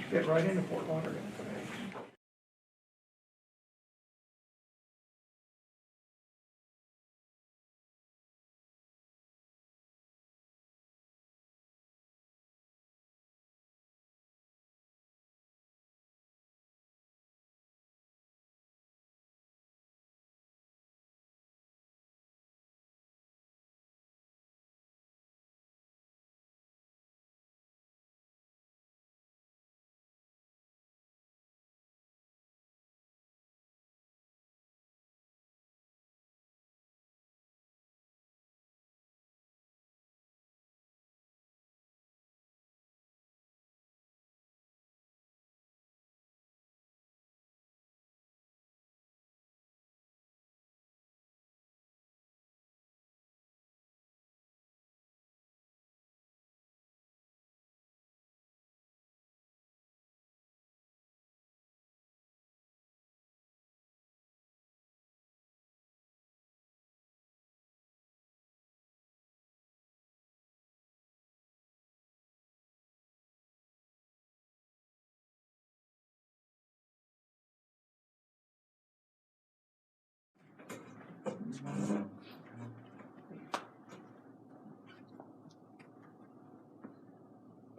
fit right into Fort Lauderdale today.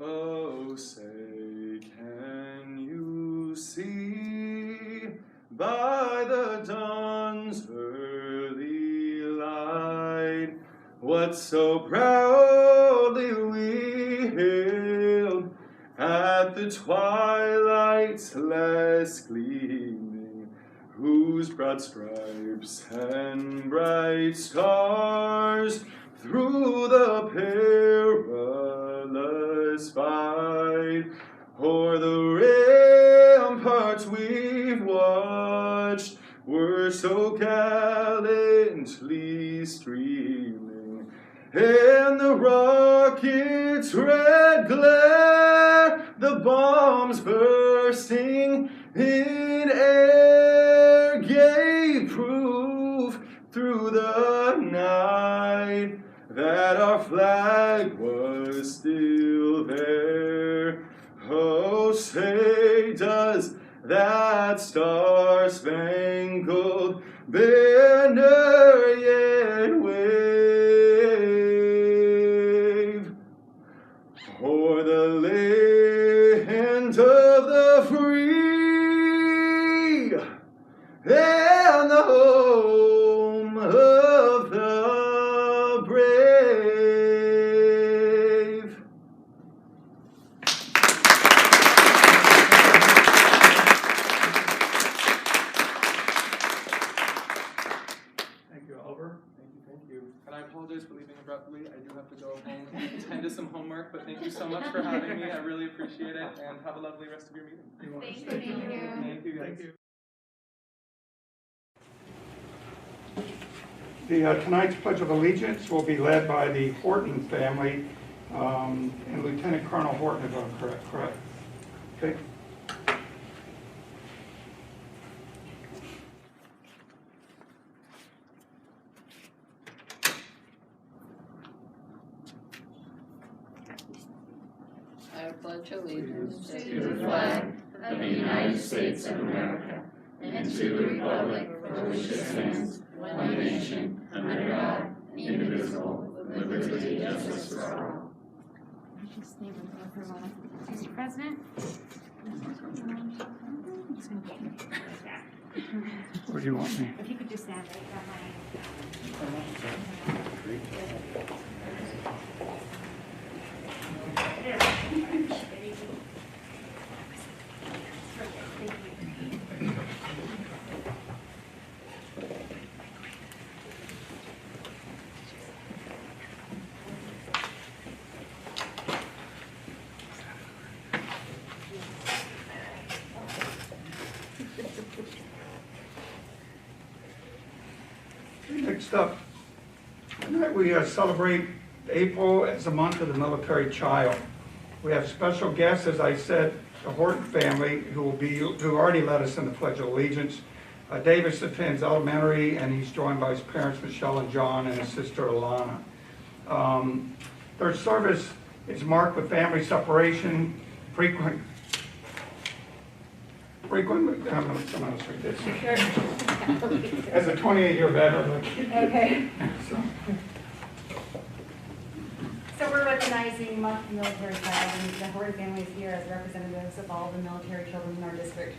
Oh, say, can you see by the dawn's early light what so proudly we hailed at the twilight's last gleaming, whose broad stripes and bright stars through the perilous fight o'er the ramparts we've watched were so gallantly streaming, and the rocket's red glare, the bombs bursting in air, gave proof through the night that our flag was still there. Oh, say, does that star-spangled banner yet wave o'er the land of the free and the home of the brave? Thank you, Oliver. Thank you. And I apologize for leaving abruptly. I do have to go home and attend to some homework, but thank you so much for having me. I really appreciate it, and have a lovely rest of your meeting. Thank you. Thank you, guys. Thank you. Tonight's Pledge of Allegiance will be led by the Horton family, and Lieutenant Colonel Horton, if I'm correct? Okay. I pledge allegiance to the flag of the United States of America and to the republic for which it stands, one nation, under God, indivisible, with liberty and justice for all. Mr. President. Where do you want me? If you could just stand right behind. Next up, tonight we celebrate April as a month of the military child. We have special guests, as I said, the Horton family, who already led us in the Pledge of Allegiance. Davis attends elementary, and he's joined by his parents, Michelle and John, and his sister, Alana. Their service is marked with family separation, frequent frequent, someone else read this. As a 28-year veteran. Okay. So, So we're recognizing Month of Military Child, and the Horton family is here as representatives of all the military children in our district.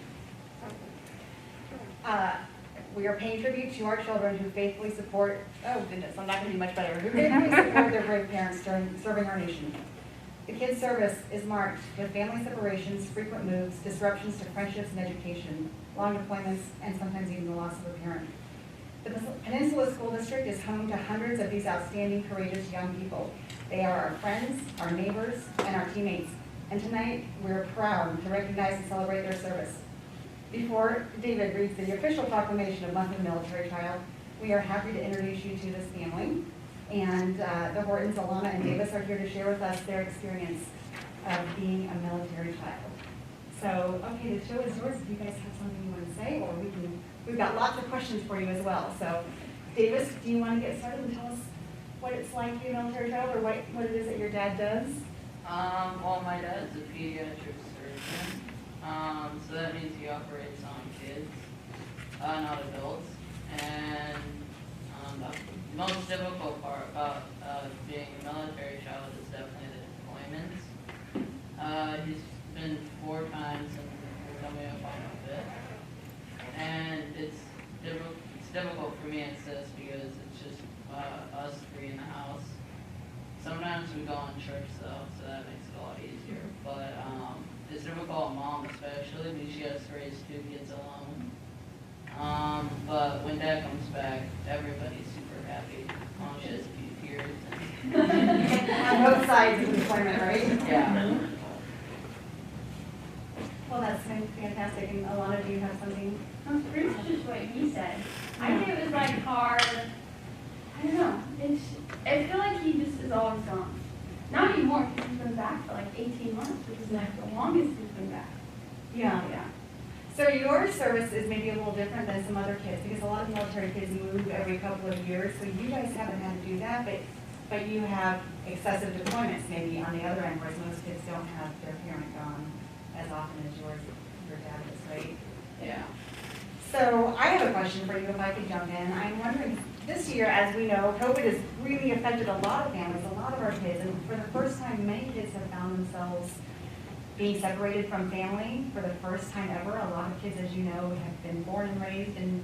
We are paying tribute to our children who faithfully support, oh goodness, I'm not going to do much better, who faithfully support their brave parents during serving our nation. The kids' service is marked with family separations, frequent moves, disruptions to friendships and education, long deployments, and sometimes even the loss of a parent. The Peninsula School District is home to hundreds of these outstanding, courageous young people. They are our friends, our neighbors, and our teammates. And tonight, we're proud to recognize and celebrate their service. Before David reads the official proclamation of Month of Military Child, we are happy to introduce you to this family. And the Hortons, Alana, and Davis are here to share with us their experience of being a military child. So, okay, the show is yours. If you guys have something you want to say, or we've got lots of questions for you as well. So, Davis, do you want to get started and tell us what it's like to be a military child, or what it is that your dad does? Well, my dad's a pediatric surgeon, so that means he operates on kids, not adults. And the most difficult part about being a military child is definitely the deployments. He's been 4 times and coming up on a 5th. And it's difficult for me, it says, because it's just us 3 in the house. Sometimes we go on trips though, so that makes it a lot easier. But it's difficult on Mom especially because she has to raise 2 kids alone. But when Dad comes back, everybody's super happy. Mom sheds a few tears. On both sides of the deployment, right? Yeah. Well, that's fantastic. And Alana, do you have something? Pretty much just what he said. I think it was like hard. I don't know. I feel like he just is always gone. Not anymore because he's been back for like 18 months, which is like the longest he's been back. Yeah. Yeah. So your service is maybe a little different than some other kids because a lot of military kids move every couple of years. So you guys haven't had to do that, but you have excessive deployments maybe on the other end, whereas most kids don't have their parent gone as often as your dad is, right? Yeah. So I have a question for you if I could jump in. I'm wondering, this year, as we know, COVID has really affected a lot of families, a lot of our kids, and for the first time, many kids have found themselves being separated from family for the first time ever. A lot of kids, as you know, have been born and raised in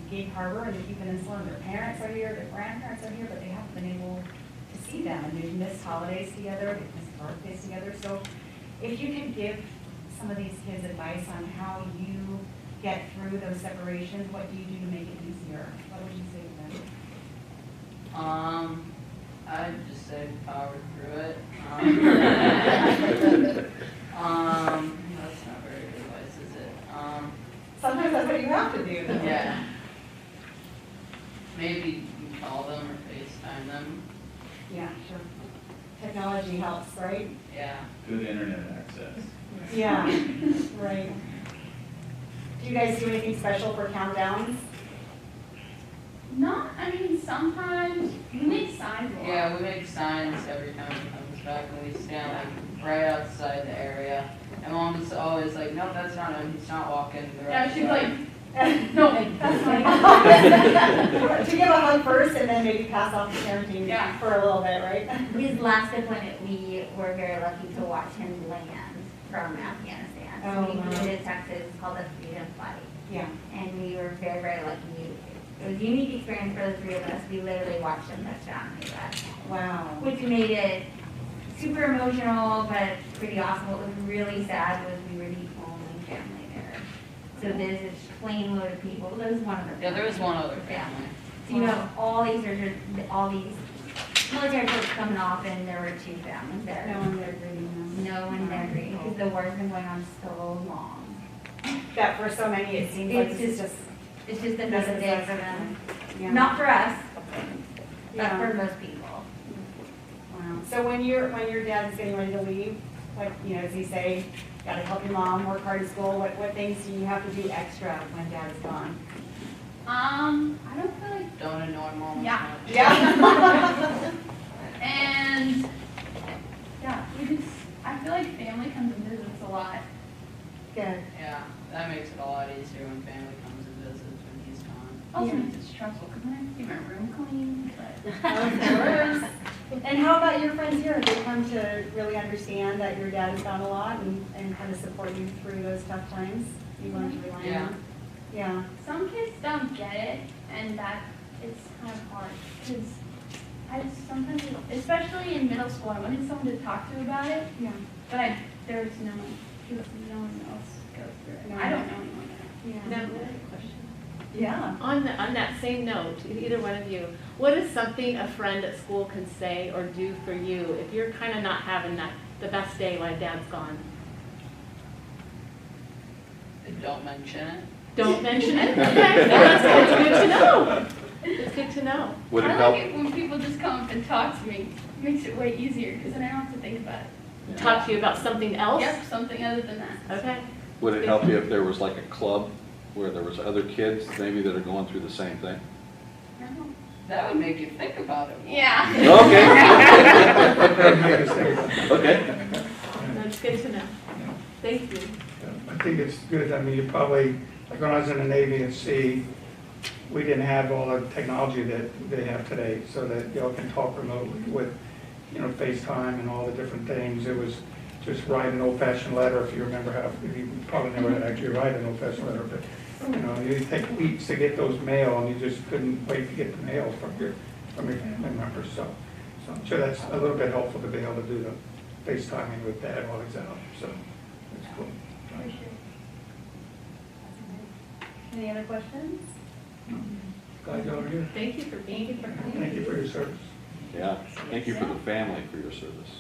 Gig Harbor and the Key Peninsula, and their parents are here, their grandparents are here, but they haven't been able to see them, and they've missed holidays together, they've missed birthdays together. So if you could give some of these kids advice on how you get through those separations, what do you do to make it easier? What would you say to them? I'd just say power through it. That's not very good advice, is it? Sometimes that's what you have to do. Yeah. Maybe you call them or FaceTime them. Yeah, sure. Technology helps, right? Yeah. Good internet access. Yeah, right. Do you guys do anything special for countdowns? Not, I mean, sometimes we make signs a lot. Yeah, we make signs every time he comes back, and we stand like right outside the area. And Mom's always like, no, that's not him. He's not walking the right Yeah, she's way." like, no, that's To give a hug first and then maybe pass off the parenting Yeah. for a little bit, right? His last deployment, we were very lucky to watch him land from Afghanistan. So Oh, we wow. flew to Texas, it's called a freedom flight. Yeah. And we were very, very lucky. It was a unique experience for the 3 of us. We literally watched him touch down in the U.S. Wow. Which made it super emotional, but pretty awesome. What was really sad was we were the only family there. So there's this plane load of people. There was one other. Yeah, there was one other Yeah. family. So you have all these military folks coming off, and there were 2 families there. No one there greeting them. No one there agreed because the war's been going on so long. That for so many, it seems like It's this is just, It's just a piece of day for them. yeah. Not for us, but Yeah. for most people. Wow. So when your dad is getting ready to leave, what, does he say, gotta help your mom, work hard in school? What things do you have to do extra when dad is gone? I don't feel like, Don't annoy Mom. Yeah. Yeah. and yeah, I feel like family comes and visits a lot. Good. Yeah, that makes it a lot easier when family comes and visits when he's gone. Also makes it stressful because I have to keep my room clean, but. Of course. And how about your friends here? Have they come to really understand that your dad has gone a lot and kind of support you through those tough times you learned to rely Yeah. on? Yeah. Some kids don't get it, and that it's kind of hard because I just sometimes, especially in middle school, I wanted someone to talk to about it, Yeah. but there's no one else goes through it. No. I don't know anyone that. Yeah. Now, question. Yeah. On that same note, either one of you, what is something a friend at school can say or do for you if you're kind of not having the best day while dad's gone? Don't mention it. Don't mention it? Okay, well, that's good to know. It's good to know. Would it I help? like it when people just come up and talk to me. It makes it way easier because then I don't have to think about it. Talk to you about something else? Yep, something other than that. Okay. Would it help you if there was like a club where there was other kids maybe that are going through the same thing? I don't know. That would make you think about it. Yeah. Okay. Okay. That's good to know. Thank you. I think it's good. I mean, you probably, like when I was in the Navy at sea, we didn't have all the technology that they have today, so that y'all can talk remotely with, FaceTime and all the different things. It was just write an old-fashioned letter, if you remember how, you probably never had to actually write an old-fashioned letter, but, you take weeks to get those mail, and you just couldn't wait to get the mail from your family members, so I'm sure that's a little bit helpful to be able to do the FaceTiming with Dad while he's out, so it's cool. Any other questions? Glad y'all are here. Thank you for being here. Thank you for your service. Yeah. Thank you for the family for your service.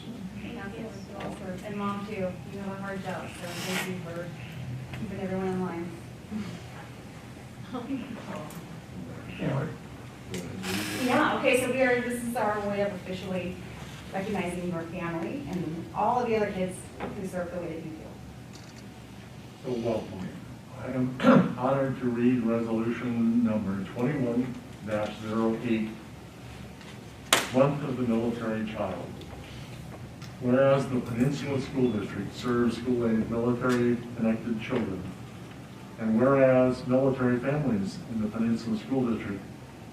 And Mom too. You have a hard job, so thank you for keeping everyone in line. Anyway, Yeah, okay, so this is our way of officially recognizing your family and all of the other kids who serve the way that you do. So welcome. I am honored to read resolution number 21-08, Month of the Military Child. Whereas the Peninsula School District serves school-age military-connected children, and whereas military families in the Peninsula School District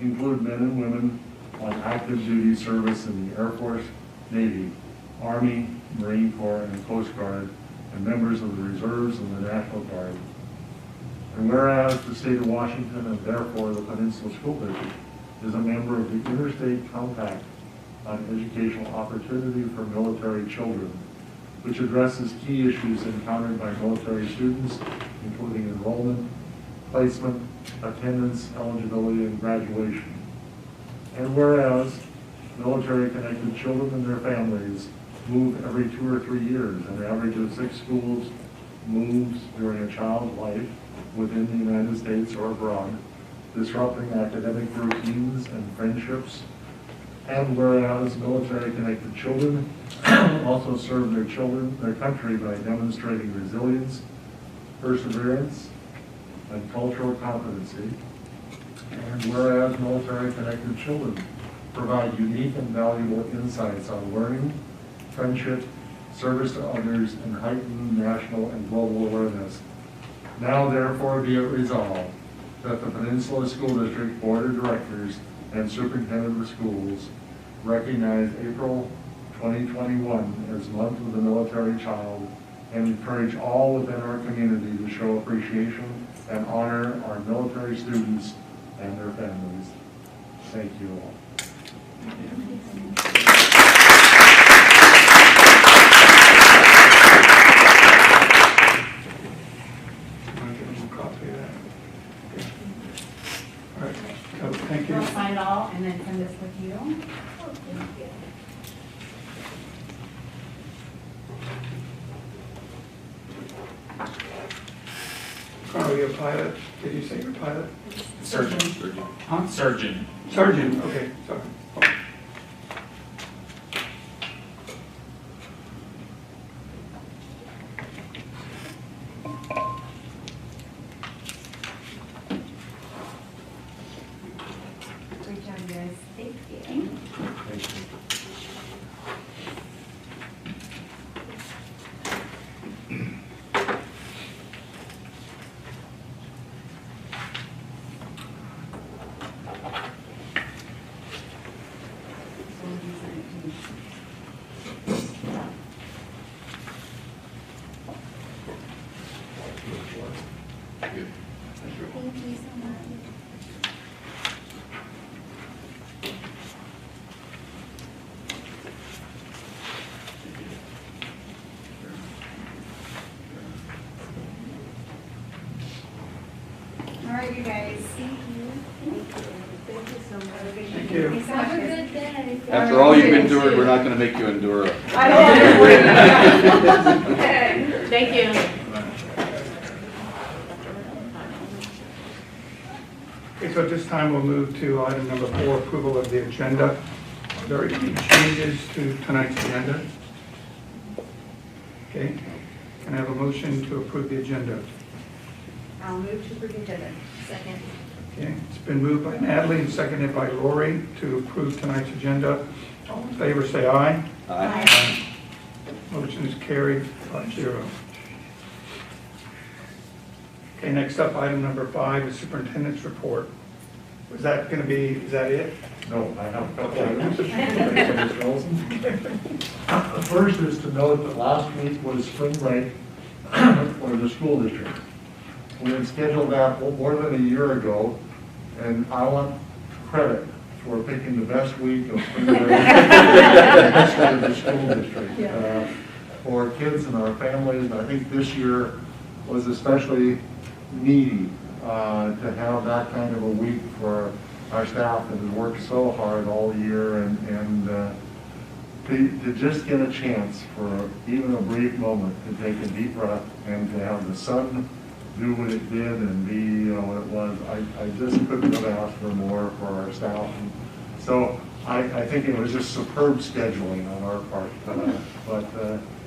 include men and women on active duty service in the Air Force, Navy, Army, Marine Corps, and Coast Guard, and members of the Reserves and the National Guard. And whereas the state of Washington and therefore the Peninsula School District is a member of the Interstate Compact on Educational Opportunity for Military Children, which addresses key issues encountered by military students, including enrollment, placement, attendance, eligibility, and graduation. And whereas military-connected children and their families move every 2 or 3 years, an average of 6 schools moves during a child's life within the United States or abroad, disrupting academic routines and friendships. And whereas military-connected children also serve their country by demonstrating resilience, perseverance, and cultural competency. And whereas military-connected children provide unique and valuable insights on learning, friendship, service to others, and heightened national and global awareness. Now therefore be it resolved that the Peninsula School District Board of Directors and Superintendent of Schools recognize April 2021 as Month of the Military Child and encourage all within our community to show appreciation and honor our military students and their families. Thank you all. want to give them a copy of that? All right, so thank you. We'll sign it all and then send this with you. Carl, you're a pilot? Did you say you're a pilot? Surgeon. Huh? Surgeon. Surgeon, okay, sorry. Great job, guys. Thank you. Thank you. Thank you. Thank you so much. All right, you guys. Thank you. Thank you so much. Thank you. Thanks so much, Have a guys. good day. After all you've endured, we're not going to make you endure it. I don't want to Thank you. Okay, so at this time, we'll move to item number 4, approval of the agenda. Are there any changes to tonight's agenda? Okay, can I have a motion to approve the agenda? I'll move to Superintendent. Second. Okay, it's been moved by Natalie and seconded by Lori to approve tonight's agenda. All in favor, say aye. Aye. Motion is carried 5-0. Okay, next up, item number 5 is superintendent's report. Was that going to be, is that it? No, I have a couple items. The first is to note that last week was spring break for the school district. We had scheduled that more than a year ago, and I want credit for picking the best week of spring break in the history of the school district. For kids and our families, I think this year was especially needy to have that kind of a week for our staff that has worked so hard all year, and to just get a chance for even a brief moment to take a deep breath and to have the sun do what it did and be what it was. I just couldn't have asked for more for our staff. And so I think it was just superb scheduling on our part, but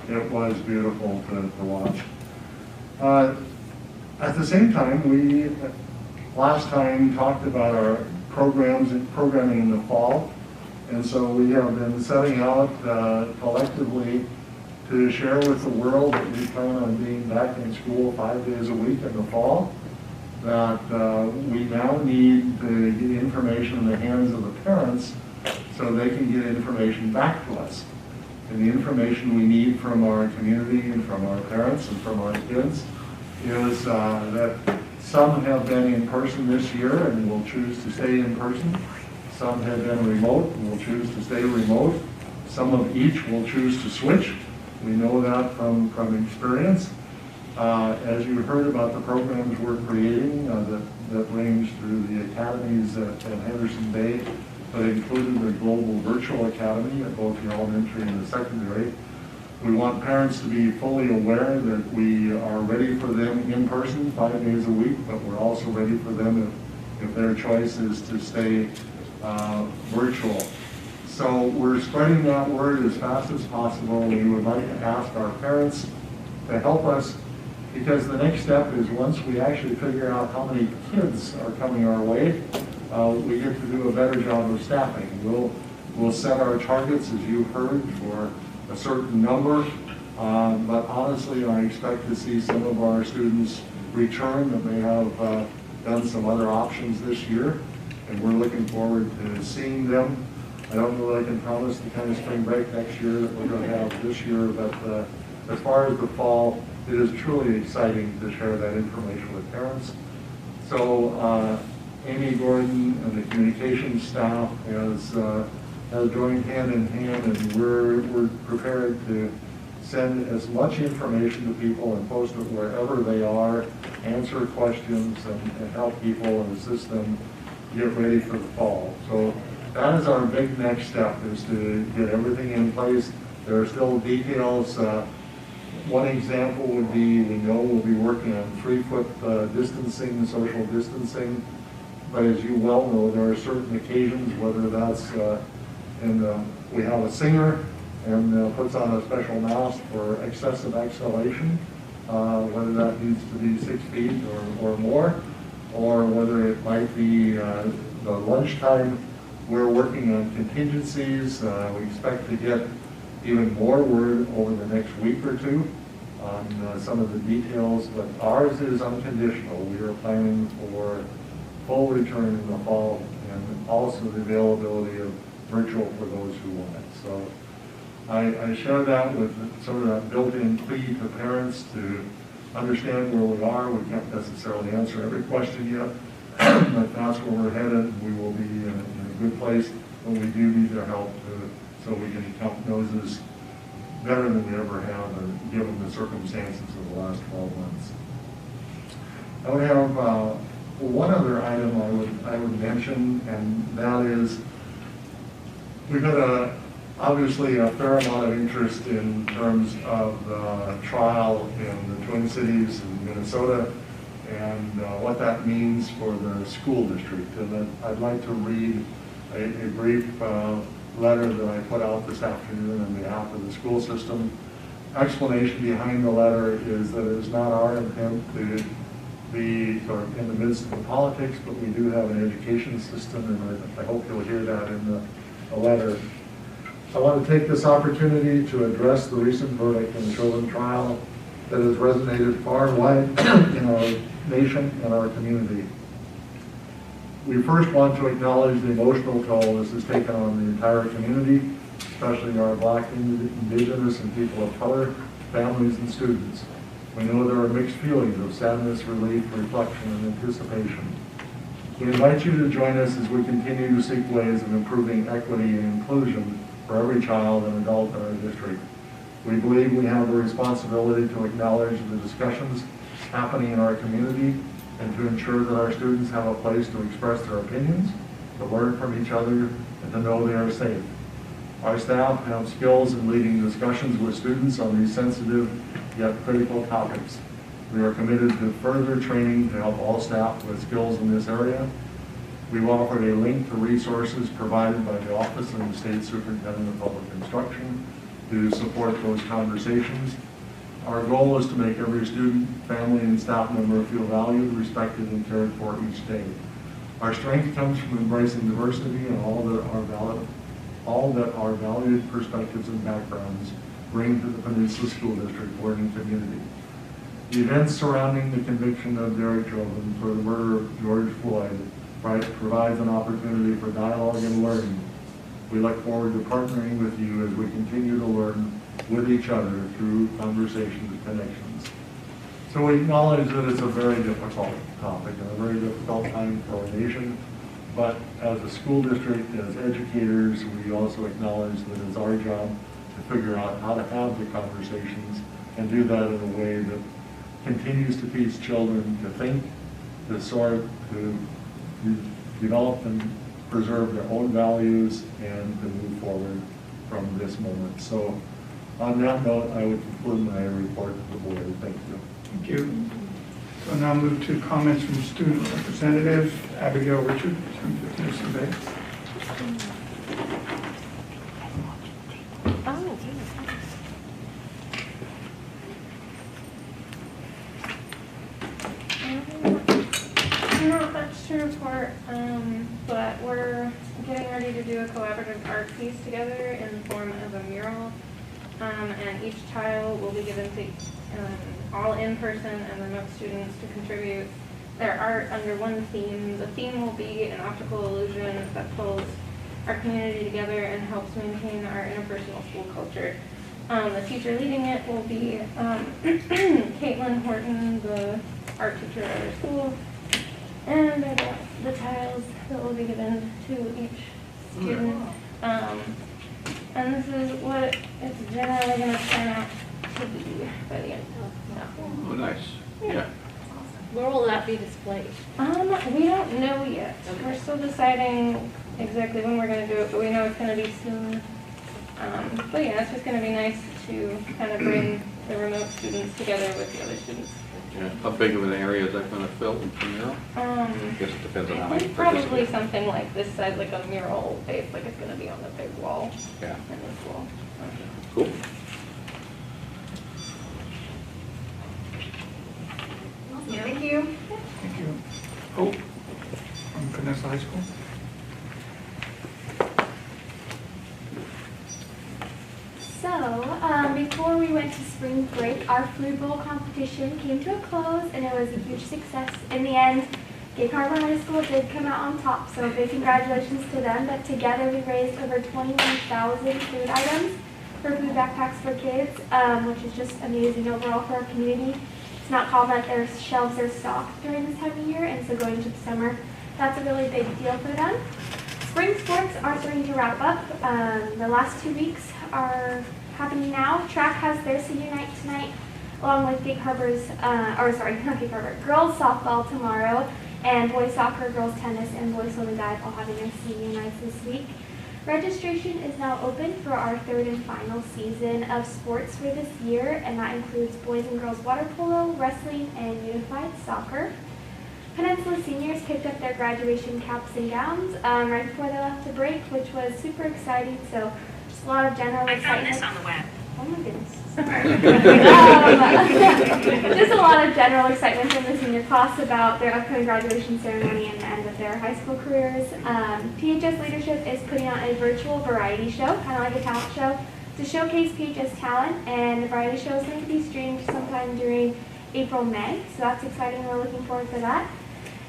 it was beautiful to watch. At the same time, we last time talked about our programs and programming in the fall, and so we have been setting out collectively to share with the world that we plan on being back in school 5 days a week in the fall, that we now need to get information in the hands of the parents so they can get information back to us. And the information we need from our community and from our parents and from our kids is that some have been in person this year and will choose to stay in person. Some have been remote and will choose to stay remote. Some of each will choose to switch. We know that from experience. As you heard about the programs we're creating that range through the academies at Henderson Bay, but included the Global Virtual Academy at both the elementary and the secondary. We want parents to be fully aware that we are ready for them in person 5 days a week, but we're also ready for them if their choice is to stay virtual. So we're spreading that word as fast as possible. We would like to ask our parents to help us, because the next step is once we actually figure out how many kids are coming our way, we get to do a better job of staffing. We'll set our targets, as you've heard, for a certain number, but honestly, I expect to see some of our students return that may have done some other options this year, and we're looking forward to seeing them. I don't know that I can promise the kind of spring break next year that we're going to have this year, but as far as the fall, it is truly exciting to share that information with parents. So Amy Gordon and the communications staff has joined hand in hand, and we're prepared to send as much information to people and post it wherever they are, answer questions, and help people and assist them get ready for the fall. So that is our big next step, is to get everything in place. There are still details. One example would be, we know we'll be working on 3-foot distancing, social distancing, but as you well know, there are certain occasions, whether that's we have a singer and puts on a special mask for excessive exhalation, whether that needs to be 6 feet or more, or whether it might be the lunchtime. We're working on contingencies. We expect to get even more word over the next week or two on some of the details, but ours is unconditional. We are planning for full return in the fall, and also the availability of virtual for those who want it. So I share that with sort of that built-in plea to parents to understand where we are. We can't necessarily answer every question yet, but that's where we're headed. We will be in a good place when we do need their help so we can count noses better than we ever have, given the circumstances of the last 12 months. I would have one other item I would mention, and that is we've got obviously a fair amount of interest in terms of the trial in the Twin Cities in Minnesota and what that means for the school district. And I'd like to read a brief letter that I put out this afternoon on behalf of the school system. Explanation behind the letter is that it's not our intent to be sort of in the midst of the politics, but we do have an education system, and I hope you'll hear that in the letter. I want to take this opportunity to address the recent verdict in the Chauvin trial that has resonated far and wide in our nation and our community. We first want to acknowledge the emotional toll this has taken on the entire community, especially our Black, Indigenous, and people of color, families, and students. We know there are mixed feelings of sadness, relief, reflection, and anticipation. We invite you to join us as we continue to seek ways of improving equity and inclusion for every child and adult in our district. We believe we have a responsibility to acknowledge the discussions happening in our community and to ensure that our students have a place to express their opinions, to learn from each other, and to know they are safe. Our staff have skills in leading discussions with students on these sensitive yet critical topics. We are committed to further training to help all staff with skills in this area. We've offered a link to resources provided by the Office of the State Superintendent of Public Instruction to support those conversations. Our goal is to make every student, family, and staff member feel valued, respected, and cared for each day. Our strength comes from embracing diversity and all that our valued perspectives and backgrounds bring to the Peninsula School District learning community. The events surrounding the conviction of Derek Chauvin for the murder of George Floyd provides an opportunity for dialogue and learning. We look forward to partnering with you as we continue to learn with each other through conversations and connections. So we acknowledge that it's a very difficult topic and a very difficult time for our nation, but as a school district, as educators, we also acknowledge that it's our job to figure out how to have the conversations and do that in a way that continues to teach children to think, to sort, to develop and preserve their own values, and to move forward from this moment. So on that note, I would conclude my report to the board. Thank you. Thank you. So now move to comments from student representatives. Abigail Richard, from Peninsula Bay. Not much to report, but we're getting ready to do a collaborative art piece together in the form of a mural, and each child will be given to all in-person and remote students to contribute their art under one theme. The theme will be an optical illusion that pulls our community together and helps maintain our interpersonal school culture. The teacher leading it will be Caitlin Horton, the art teacher at our school, and the tiles that will be given to each student. And this is what it's generally going to turn out to be by the end. Oh, nice. Yeah. Where will that be displayed? We don't know yet. Okay. We're still deciding exactly when we're going to do it, but we know it's going to be soon. But yeah, it's just going to be nice to kind of bring the remote students together with the other students. Yeah. How big of an area is that going to fill from mural? I guess it depends on how many Probably participate. something like this size, like a mural base, like it's going to be on the big wall. Yeah. In this wall. Cool. Thank you. Thank you. Hope from Peninsula High School. So, before we went to spring break, our food bowl competition came to a close, and it was a huge success. In the end, Gay Carver High School did come out on top, so big congratulations to them. But together we raised over 21,000 food items for food backpacks for kids, which is just amazing overall for our community. It's not common that their shelves are stocked during this time of year, and so going into the summer, that's a really big deal for them. Spring sports are starting to wrap up. The last 2 weeks are happening now. Track has their senior night tonight, along with Gig Harbor's, not Gig Harbor, girls softball tomorrow, and boys soccer, girls tennis, and boys swim and dive all having their senior nights this week. Registration is now open for our third and final season of sports for this year, and that includes boys and girls water polo, wrestling, and unified soccer. Peninsula seniors picked up their graduation caps and gowns right before they left to break, which was super exciting. So just a lot of general excitement. I found this on the web. Oh my goodness. Just a lot of general excitement from the senior class about their upcoming graduation ceremony and the end of their high school careers. PHS leadership is putting on a virtual variety show, kind of like a talent show, to showcase PHS talent, and the variety show is going to be streamed sometime during April-May, so that's exciting. We're looking forward to that.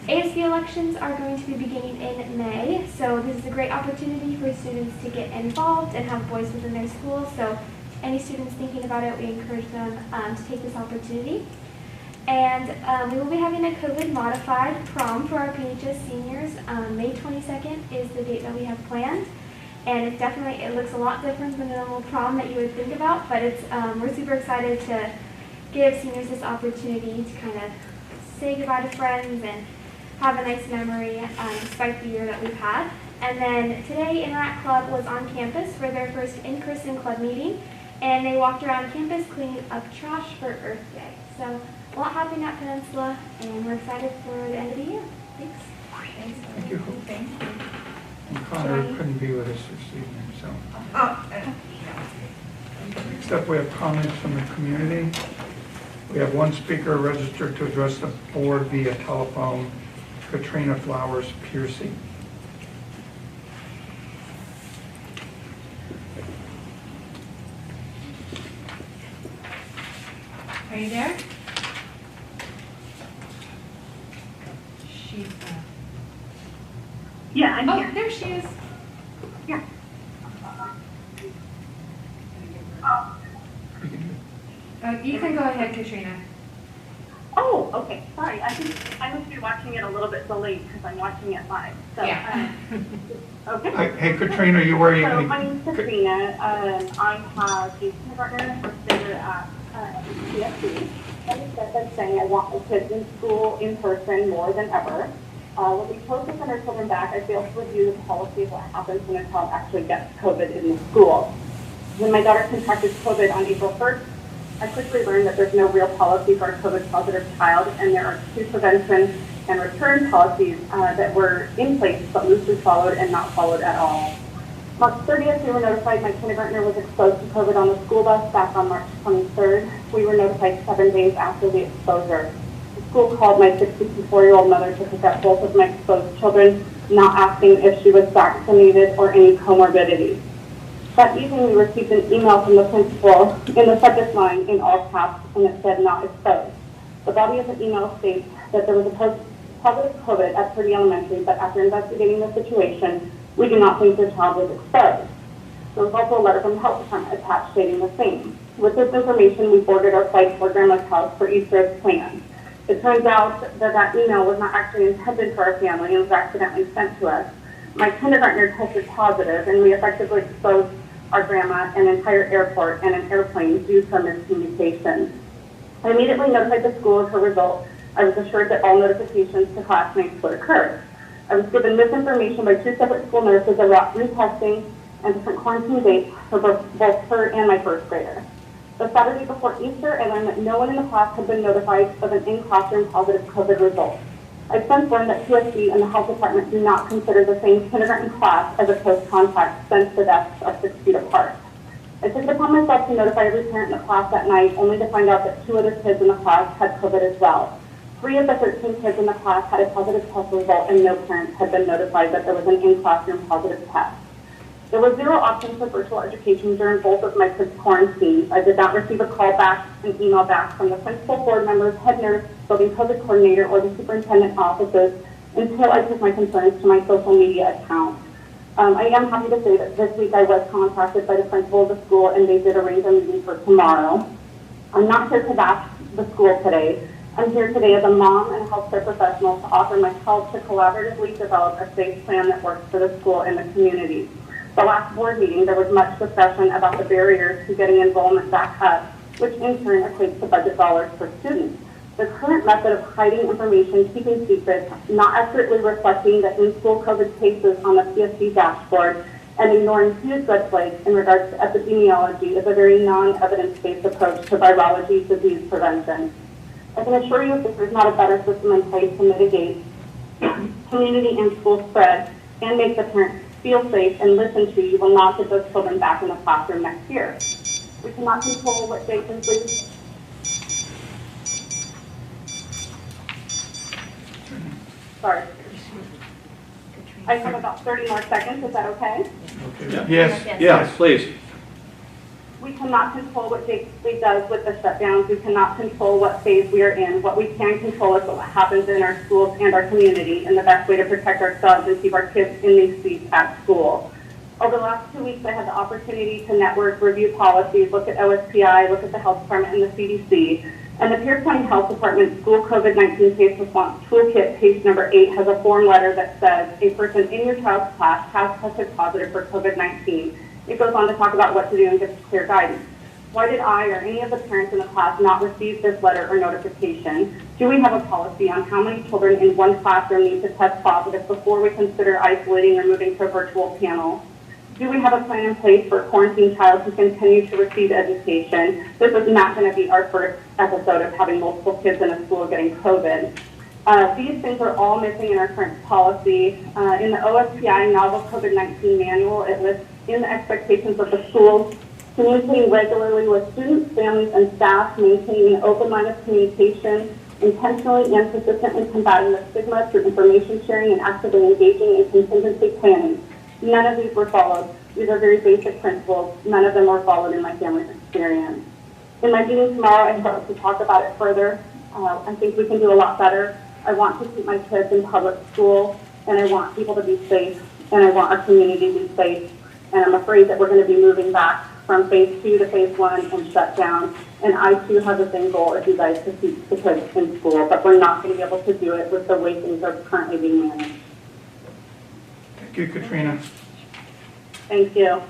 ASB elections are going to be beginning in May, so this is a great opportunity for students to get involved and have voice within their school. So any students thinking about it, we encourage them to take this opportunity. And we will be having a COVID-modified prom for our PHS seniors. May 22nd is the date that we have planned. And it looks a lot different than the normal prom that you would think about, but we're super excited to give seniors this opportunity to kind of say goodbye to friends and have a nice memory despite the year that we've had. And then today, Interact Club was on campus for their first in-person club meeting, and they walked around campus cleaning up trash for Earth Day. So a lot happening at Peninsula, and we're excited for the end of the year. Thanks. Thank you. Thank you. And Connor couldn't be with us this evening, so. Next up, we have comments from the community. We have one speaker registered to address the board via telephone, Katrina Flowers Piercy. Are you there? She's Yeah, I'm here. Oh, there she is. Yeah. You can go ahead, Katrina. Oh, okay. Sorry, I think I must be watching it a little bit delayed because I'm watching it live. So, Yeah. Okay. Hey, Katrina, you were So my name's Katrina. I have a kindergartner first grader at CSC. Like I said, I'm saying I want my kids in school in person more than ever. When we chose to send our children back, I failed to review the policy of what happens when a child actually gets COVID in the school. When my daughter contracted COVID on April 1st, I quickly learned that there's no real policy for a COVID-positive child, and there are 2 prevention and return policies that were in place but loosely followed and not followed at all. March 30th, we were notified my kindergartner was exposed to COVID on the school bus back on March 23rd. We were notified 7 days after the exposure. The school called my 64-year-old mother to pick up both of my exposed children, not asking if she was vaccinated or any comorbidities. That evening, we received an email from the principal in the subject line in all caps, and it said not exposed. The body of the email states that there was a positive COVID at Purdy Elementary, but after investigating the situation, we do not think their child was exposed. There was also a letter from the health department attached stating the same. With this information, we boarded our flight for Grandma's house for Easter as planned. It turns out that that email was not actually intended for our family and was accidentally sent to us. My kindergartner tested positive, and we effectively exposed our grandma, an entire airport, and an airplane due to miscommunication. I immediately notified the school of her result. I was assured that all notifications to classmates would occur. I was given misinformation by 2 separate school nurses about retesting and different quarantine dates for both her and my first grader. The Saturday before Easter, I learned that no one in the class had been notified of an in-classroom positive COVID result. I've since learned that PSC and the health department do not consider the same kindergarten class as a close contact since the desks are 6 feet apart. I took it upon myself to notify every parent in the class that night, only to find out that 2 other kids in the class had COVID as well. 3 of the 13 kids in the class had a positive test result, and no parents had been notified that there was an in-classroom positive test. There was 0 options for virtual education during both of my kids' quarantines. I did not receive a call back, an email back from the principal, board members, head nurse, building COVID coordinator, or the superintendent offices until I took my concerns to my social media account. I am happy to say that this week I was contacted by the principal of the school, and they did arrange a meeting for tomorrow. I'm not here to bash the school today. I'm here today as a mom and a healthcare professional to offer my help to collaboratively develop a safe plan that works for the school and the community. The last board meeting, there was much discussion about the barriers to getting enrollment back up, which in turn equates to budget dollars for students. The current method of hiding information, keeping secrets, not accurately reflecting the in-school COVID cases on the PSC dashboard, and ignoring huge red flags in regards to epidemiology is a very non-evidence-based approach to virology disease prevention. I can assure you if there's not a better system in place to mitigate community and school spread and make the parents feel safe and listen to, you will not get those children back in the classroom next year. We cannot control what dates and please. Sorry. I have about 30 more seconds, is that okay? Okay. Yes. Yes, please. We cannot control what State does with the shutdowns. We cannot control what phase we are in. What we can control is what happens in our schools and our community, and the best way to protect ourselves and keep our kids in these seats at school. Over the last 2 weeks, I had the opportunity to network, review policies, look at OSPI, look at the health department and the CDC. And the Pierce County Health Department School COVID-19 Case Response Toolkit, page number 8, has a form letter that says a person in your child's class has tested positive for COVID-19. It goes on to talk about what to do and gives clear guidance. Why did I or any of the parents in the class not receive this letter or notification? Do we have a policy on how many children in one classroom need to test positive before we consider isolating or moving to a virtual panel? Do we have a plan in place for a quarantine child to continue to receive education? This is not going to be our first episode of having multiple kids in a school getting COVID. These things are all missing in our current policy. In the OSPI novel COVID-19 manual, it lists in the expectations of the schools, communicating regularly with students, families, and staff, maintaining an open line of communication, intentionally and persistently combating the stigma through information sharing and actively engaging in contingency planning. None of these were followed. These are very basic principles. None of them were followed in my family's experience. In my meeting tomorrow, I hope to talk about it further. I think we can do a lot better. I want to keep my kids in public school, and I want people to be safe, and I want our community to be safe. And I'm afraid that we're going to be moving back from phase 2 to phase 1 and shut down. And I too have the same goal as you guys to keep the kids in school, but we're not going to be able to do it with the way things are currently being managed. Thank you, Katrina. Thank you.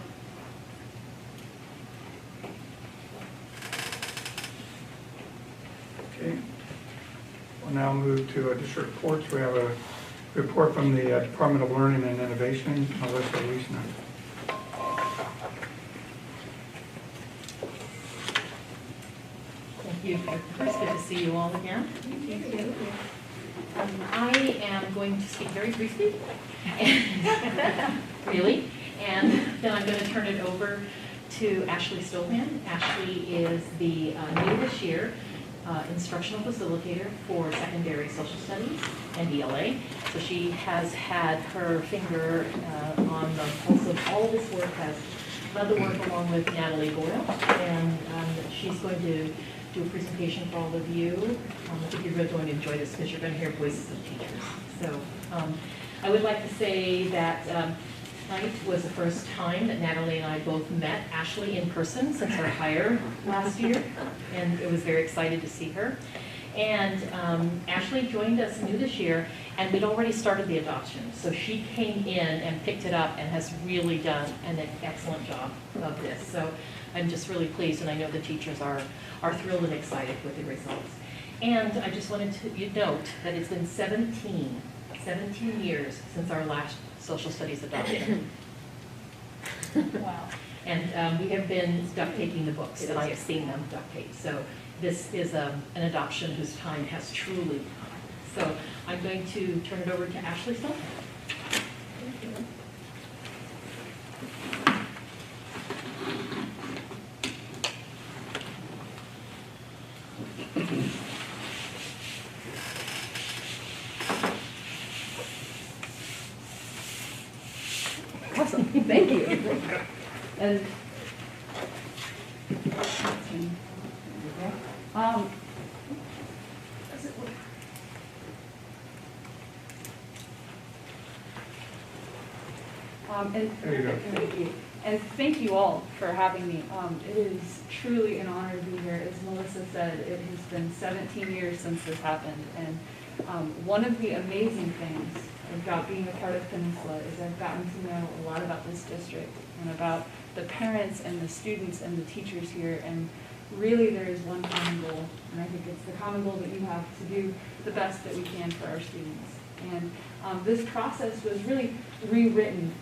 Okay. We'll now move to district reports. We have a report from the Department of Learning and Innovation, Melissa Wiesner. Thank you. It's good to see you all again. Thank you. I am going to speak very briefly, really, and then I'm going to turn it over to Ashley Stolman. Ashley is the new this year instructional facilitator for secondary social studies and ELA. So she has had her finger on the pulse of all of this work, has led the work along with Natalie Boyle, and she's going to do a presentation for all of you. I think you're really going to enjoy this because you're going to hear voices of teachers. So I would like to say that tonight was the first time that Natalie and I both met Ashley in person since her hire last year, and it was very excited to see her. And Ashley joined us new this year, and we'd already started the adoption. So she came in and picked it up and has really done an excellent job of this. So I'm just really pleased, and I know the teachers are thrilled and excited with the results. And I just wanted to note that it's been 17 years since our last social studies adoption. Wow. And we have been duct taping the books, and I have seen them duct taped. So this is an adoption whose time has truly come. So I'm going to turn it over to Ashley Stolman. Thank you. Awesome, thank you. And There you go. Thank you. And thank you all for having me. It is truly an honor to be here. As Melissa said, it has been 17 years since this happened. And one of the amazing things about being a part of Peninsula is I've gotten to know a lot about this district and about the parents and the students and the teachers here. And really there is one common goal, and I think it's the common goal that you have to do the best that we can for our students. And this process was really rewritten.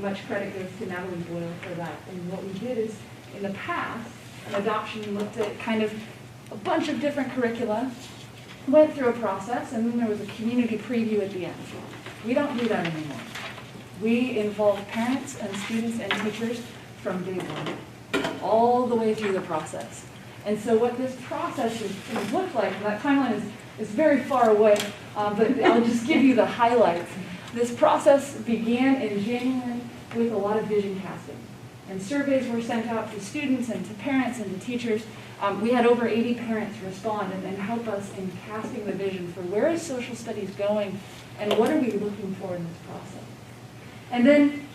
Much credit goes to Natalie Boyle for that. And what we did is, in the past, an adoption looked at kind of a bunch of different curricula, went through a process, and then there was a community preview at the end. We don't do that anymore. We involve parents and students and teachers from day one, all the way through the process. And so what this process has looked like, and that timeline is very far away, but I'll just give you the highlights. This process began in January with a lot of vision casting. And surveys were sent out to students and to parents and to teachers. We had over 80 parents respond and help us in casting the vision for where is social studies going and what are we looking for in this process. And then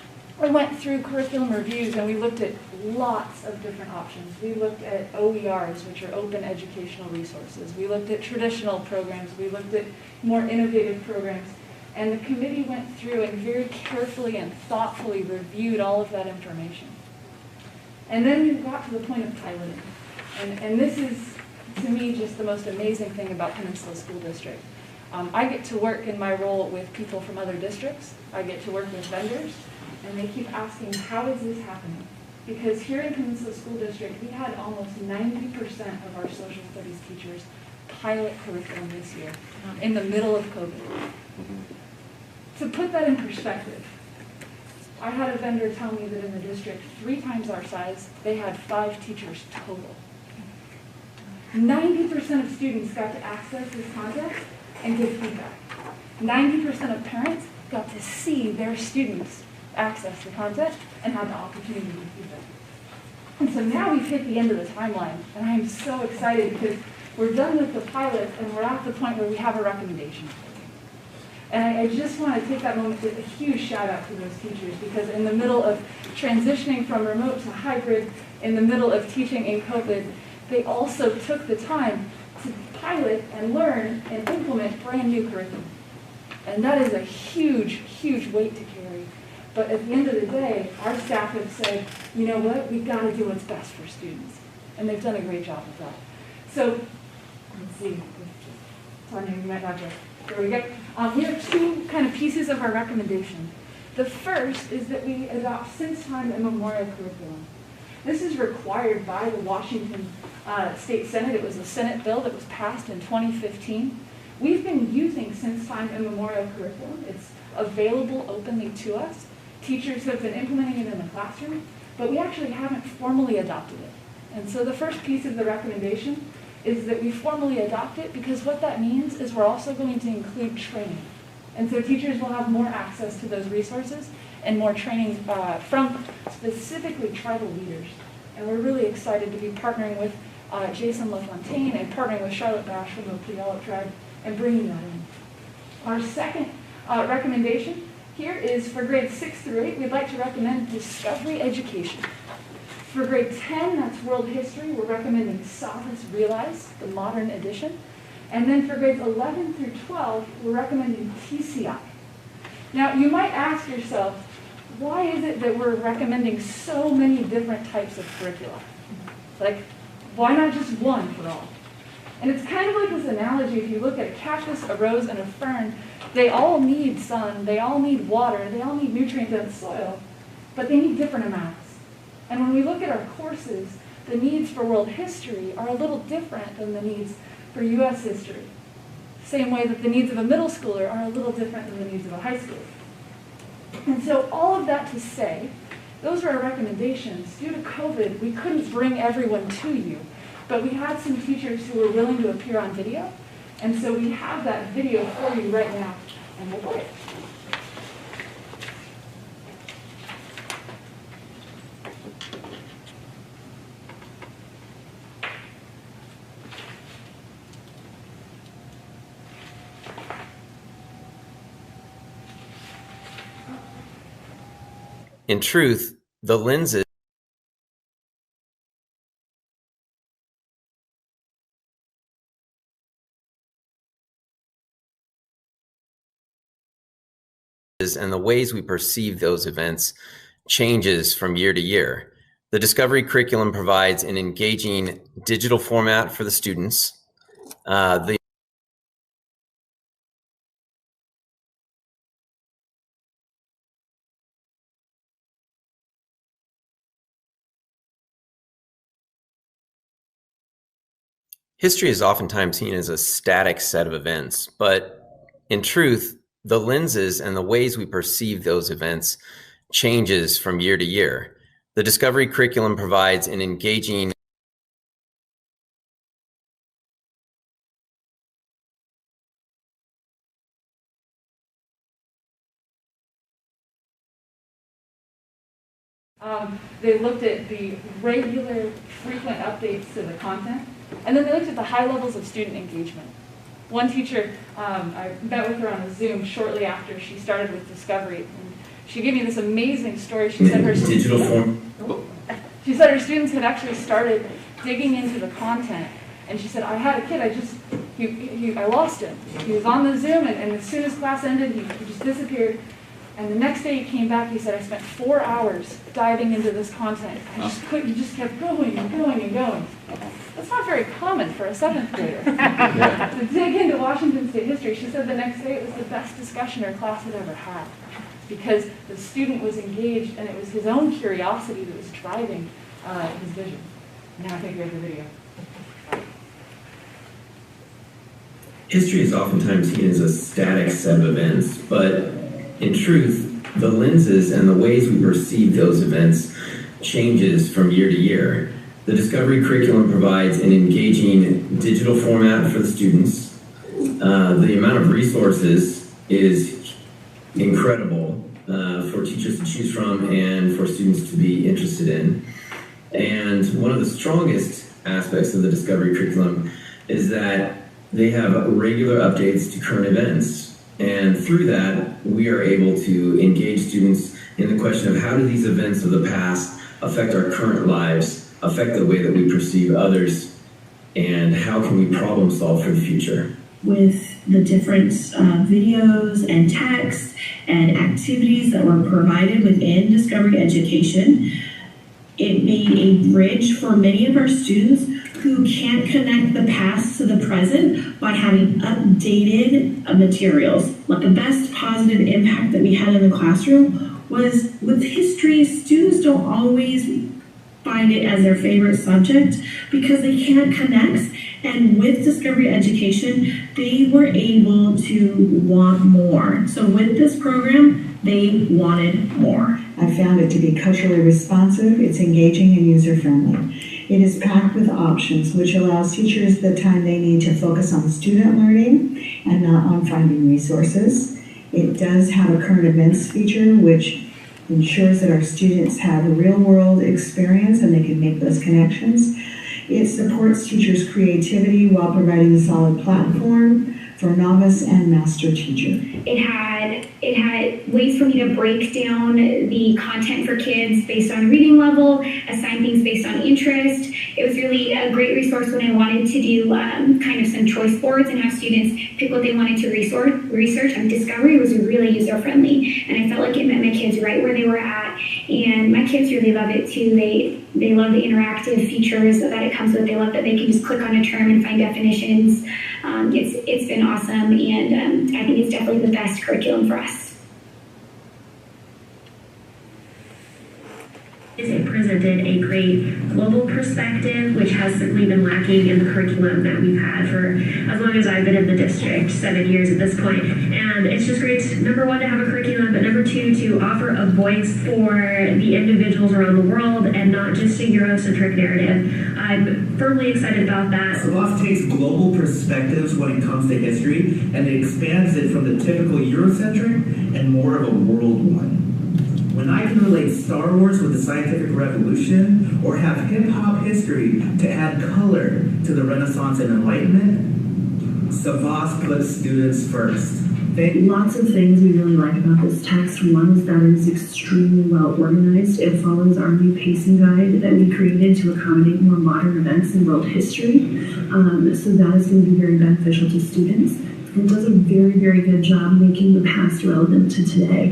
we went through curriculum reviews and we looked at lots of different options. We looked at OERs, which are open educational resources. We looked at traditional programs. We looked at more innovative programs. And the committee went through and very carefully and thoughtfully reviewed all of that information. And then we got to the point of piloting. And this is, to me, just the most amazing thing about Peninsula School District. I get to work in my role with people from other districts. I get to work with vendors. And they keep asking, how is this happening? Because here in Peninsula School District, we had almost 90% of our social studies teachers pilot curriculum this year, in the middle of COVID. To put that in perspective, I had a vendor tell me that in the district, 3 times our size, they had 5 teachers total. 90% of students got to access this content and give feedback. 90% of parents got to see their students access the content and have the opportunity to give feedback. And so now we've hit the end of the timeline, and I am so excited because we're done with the pilot and we're at the point where we have a recommendation. And I just want to take that moment to give a huge shout out to those teachers, because in the middle of transitioning from remote to hybrid, in the middle of teaching in COVID, they also took the time to pilot and learn and implement brand new curriculum. And that is a huge, huge weight to carry. But at the end of the day, our staff have said, you know what, we've got to do what's best for students. And they've done a great job with that. So, let's see. Tanya, you might have to. There we go. Here are 2 kind of pieces of our recommendation. The first is that we adopt since time immemorial curriculum. This is required by the Washington State Senate. It was a Senate bill that was passed in 2015. We've been using since time immemorial curriculum. It's available openly to us. Teachers have been implementing it in the classroom, but we actually haven't formally adopted it. And so the first piece of the recommendation is that we formally adopt it, because what that means is we're also going to include training. And so teachers will have more access to those resources and more training from specifically tribal leaders. And we're really excited to be partnering with Jason LaFontaine and partnering with Charlotte Bash from the Puyallup tribe and bringing that in. Our second recommendation here is for grades 6 through 8, we'd like to recommend discovery education. For grade 10, that's world history, we're recommending Solace Realize, the modern edition. And then for grades 11 through 12, we're recommending TCI. Now, you might ask yourself, why is it that we're recommending so many different types of curricula? Like, why not just one for all? And it's kind of like this analogy. If you look at a cactus, a rose, and a fern, they all need sun, they all need water, they all need nutrient-dense soil, but they need different amounts. And when we look at our courses, the needs for world history are a little different than the needs for U.S. history. Same way that the needs of a middle schooler are a little different than the needs of a high schooler. And so all of that to say, those are our recommendations. Due to COVID, we couldn't bring everyone to you, but we had some teachers who were willing to appear on video, and so we have that video for you right now, and we'll play it. In truth, the lenses and the ways we perceive those events changes from year to year. The Discovery curriculum provides an engaging digital format for the students. History is oftentimes seen as a static set of events, but in truth, the lenses and the ways we perceive those events changes from year to year. The Discovery curriculum provides an engaging They looked at the regular, frequent updates to the content, and then they looked at the high levels of student engagement. One teacher, I met with her on a Zoom shortly after she started with Discovery, and she gave me this amazing story. She said her She said her students had actually started digging into the content, and she said, I had a kid, I lost him. He was on the Zoom, and as soon as class ended, he just disappeared. And the next day he came back, he said, I spent 4 hours diving into this content. He just kept going and going and going. That's not very common for a 7th grader. To dig into Washington State history, she said the next day it was the best discussion her class had ever had, because the student was engaged and it was his own curiosity that was driving his vision. Now I think we have the video. History is oftentimes seen as a static set of events, but in truth, the lenses and the ways we perceive those events changes from year to year. The Discovery curriculum provides an engaging digital format for the students. The amount of resources is incredible for teachers to choose from and for students to be interested in. And one of the strongest aspects of the Discovery curriculum is that they have regular updates to current events. And through that, we are able to engage students in the question of how do these events of the past affect our current lives, affect the way that we perceive others, and how can we problem solve for the future. With the different videos and texts and activities that were provided within Discovery Education, it made a bridge for many of our students who can't connect the past to the present by having updated materials. Like the best positive impact that we had in the classroom was with history, students don't always find it as their favorite subject because they can't connect. And with Discovery Education, they were able to want more. So with this program, they wanted more. I found it to be culturally responsive, it's engaging and user-friendly. It is packed with options, which allows teachers the time they need to focus on student learning and not on finding resources. It does have a current events feature, which ensures that our students have a real-world experience and they can make those connections. It supports teachers' creativity while providing a solid platform for novice and master teacher. It had ways for me to break down the content for kids based on reading level, assign things based on interest. It was really a great resource when I wanted to do kind of some choice boards and have students pick what they wanted to research. Discovery was really user-friendly, and I felt like it met my kids right where they were at, and my kids really love it too. They love the interactive features that it comes with. They love that they can just click on a term and find definitions. It's been awesome, and I think it's definitely the best curriculum for us. It presented a great global perspective, which has certainly been lacking in the curriculum that we've had for as long as I've been in the district, 7 years at this point. And it's just great, number one, to have a curriculum, but number two, to offer a voice for the individuals around the world and not just a Eurocentric narrative. I'm firmly excited about that. SOF takes global perspectives when it comes to history, and it expands it from the typical Eurocentric and more of a world one. When I can relate Star Wars with the scientific revolution, or have hip-hop history to add color to the Renaissance and Enlightenment, SOF puts students first. Lots of things we really like about this text. One is that it is extremely well organized. It follows our new pacing guide that we created to accommodate more modern events in world history. So that is going to be very beneficial to students. It does a very, very good job making the past relevant to today,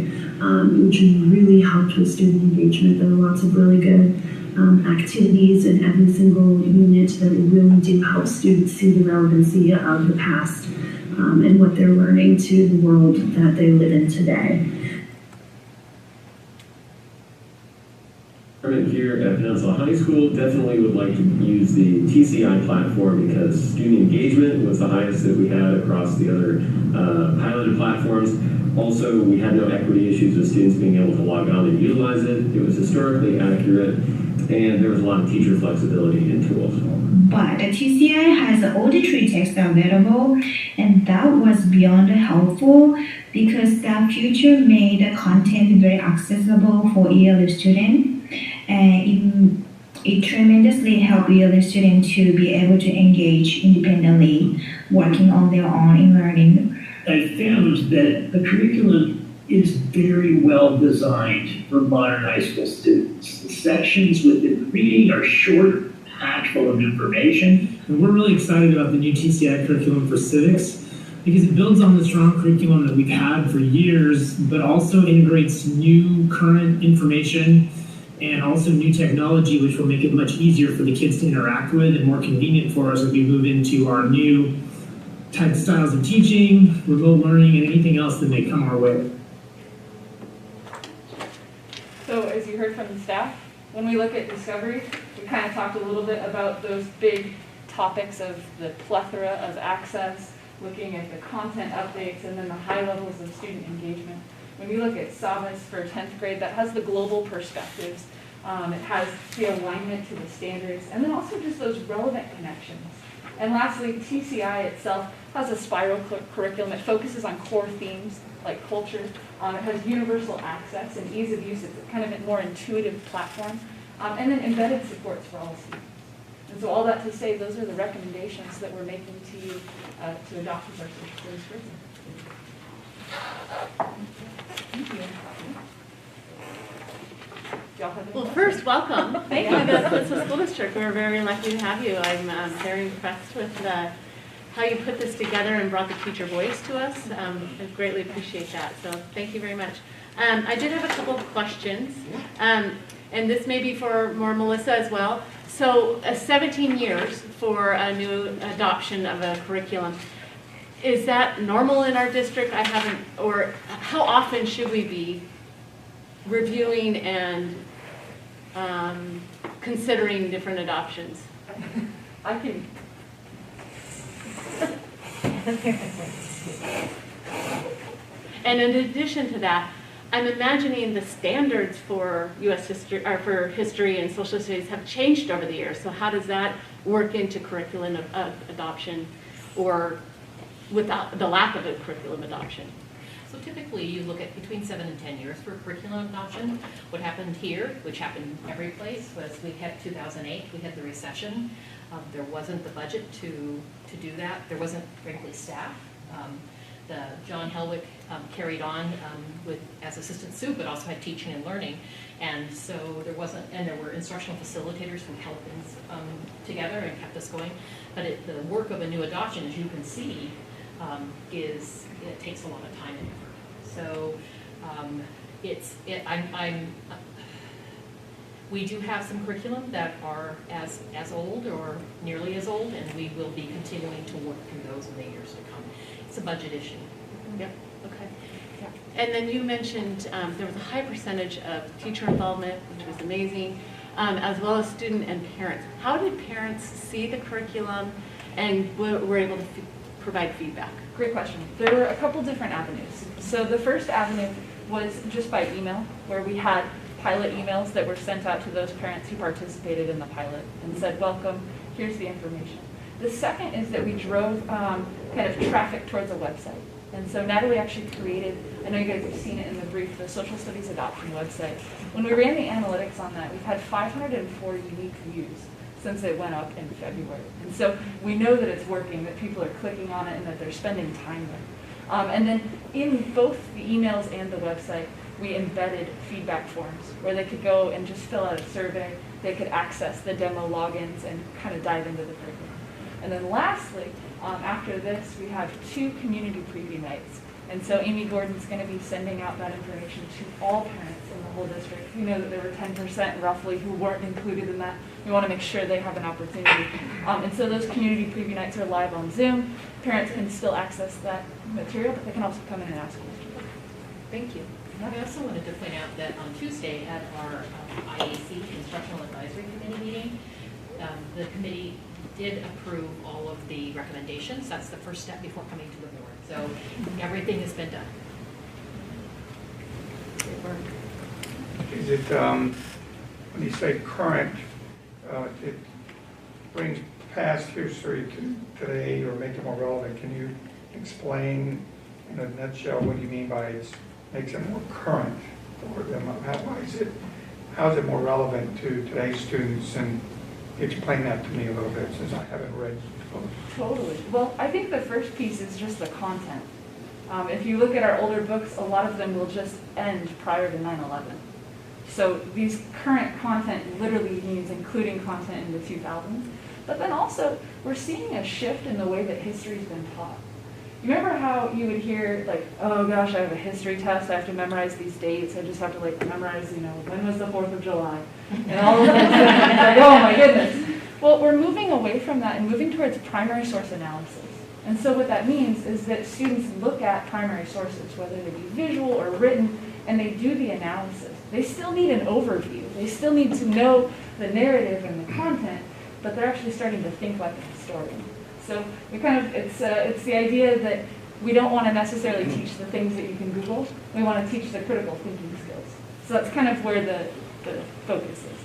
which really helped with student engagement. There are lots of really good activities in every single unit that really do help students see the relevancy of the past and what they're learning to the world that they live in today. Here at Peninsula High School definitely would like to use the TCI platform because student engagement was the highest that we had across the other piloted platforms. Also, we had no equity issues with students being able to log on and utilize it. It was historically accurate, and there was a lot of teacher flexibility in tools. But the TCI has auditory text available, and that was beyond helpful because that feature made the content very accessible for ELA students, and it tremendously helped ELA students to be able to engage independently, working on their own in learning. I found that the curriculum is very well designed for modern high school students. The sections within reading are short, packed full of information. And we're really excited about the new TCI curriculum for civics because it builds on the strong curriculum that we've had for years, but also integrates new current information and also new technology, which will make it much easier for the kids to interact with and more convenient for us as we move into our new type styles of teaching, remote learning, and anything else that may come our way. So as you heard from the staff, when we look at discovery, we kind of talked a little bit about those big topics of the plethora of access, looking at the content updates, and then the high levels of student engagement. When we look at SABIS for 10th grade, that has the global perspectives. It has the alignment to the standards, and then also just those relevant connections. And lastly, TCI itself has a spiral curriculum. It focuses on core themes like culture. It has universal access and ease of use. It's kind of a more intuitive platform. And then embedded supports for all students. And so all that to say, those are the recommendations that we're making to you to adopt as our social studies curriculum. Thank you. Well, first, welcome. Thank you to the Peninsula School District. We're very lucky to have you. I'm very impressed with how you put this together and brought the teacher voice to us. I greatly appreciate that. So thank you very much. I did have a couple of questions, and this may be for more Melissa as well. So 17 years for a new adoption of a curriculum. Is that normal in our district? I haven't, or how often should we be reviewing and considering different adoptions? I can. And in addition to that, I'm imagining the standards for U.S. history, or for history and social studies have changed over the years. So how does that work into curriculum adoption, or without the lack of a curriculum adoption? So typically you look at between 7 and 10 years for curriculum adoption. What happened here, which happened every place, was we had 2008, we had the recession. There wasn't the budget to do that. There wasn't, frankly, staff. John Helwick carried on as assistant soup, but also had teaching and learning. And so there wasn't, and there were instructional facilitators who helped us together and kept us going. But the work of a new adoption, as you can see, it takes a lot of time and effort. So we do have some curriculum that are as old or nearly as old, and we will be continuing to work through those in the years to come. It's a budget issue. Yep. Okay. Yeah. And then you mentioned there was a high percentage of teacher involvement, which was amazing, as well as student and parents. How did parents see the curriculum and were able to provide feedback? Great question. There were a couple different avenues. So the first avenue was just by email, where we had pilot emails that were sent out to those parents who participated in the pilot and said, welcome, here's the information. The second is that we drove kind of traffic towards a website. And so Natalie actually created, I know you guys have seen it in the brief, the Social Studies Adoption website. When we ran the analytics on that, we've had 504 unique views since it went up in February. And so we know that it's working, that people are clicking on it, and that they're spending time there. And then in both the emails and the website, we embedded feedback forms where they could go and just fill out a survey. They could access the demo logins and kind of dive into the curriculum. And then lastly, after this, we have 2 community preview nights. And so Amy Gordon's going to be sending out that information to all parents in the whole district. We know that there were 10% roughly who weren't included in that. We want to make sure they have an opportunity. And so those community preview nights are live on Zoom. Parents can still access that material, but they can also come in and ask questions. Thank you. I also wanted to point out that on Tuesday at our IAC, Instructional Advisory Committee meeting, the committee did approve all of the recommendations. That's the first step before coming to the board. So everything has been done. Is it, when you say current, it brings past history to today or make it more relevant? Can you explain in a nutshell what you mean by it makes it more current? Or how is it more relevant to today's students? And explain that to me a little bit since I haven't read books. Totally. Well, I think the first piece is just the content. If you look at our older books, a lot of them will just end prior to 9/11. So these current content literally means including content in the 2000s. But then also, we're seeing a shift in the way that history's been taught. You remember how you would hear, like, oh gosh, I have a history test, I have to memorize these dates, I just have to like memorize, when was the 4th of July? And all of that, like, oh my goodness. Well, we're moving away from that and moving towards primary source analysis. And so what that means is that students look at primary sources, whether they be visual or written, and they do the analysis. They still need an overview. They still need to know the narrative and the content, but they're actually starting to think like a historian. So we it's the idea that we don't want to necessarily teach the things that you can Google. We want to teach the critical thinking skills. So that's kind of where the focus is.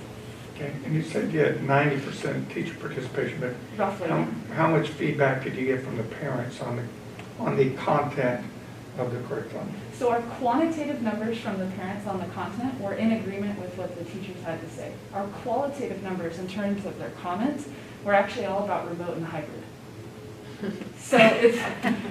Okay, and you said you had 90% teacher participation, but roughly. How much feedback did you get from the parents on the content of the curriculum? So our quantitative numbers from the parents on the content were in agreement with what the teachers had to say. Our qualitative numbers in terms of their comments were actually all about remote and hybrid. So it's,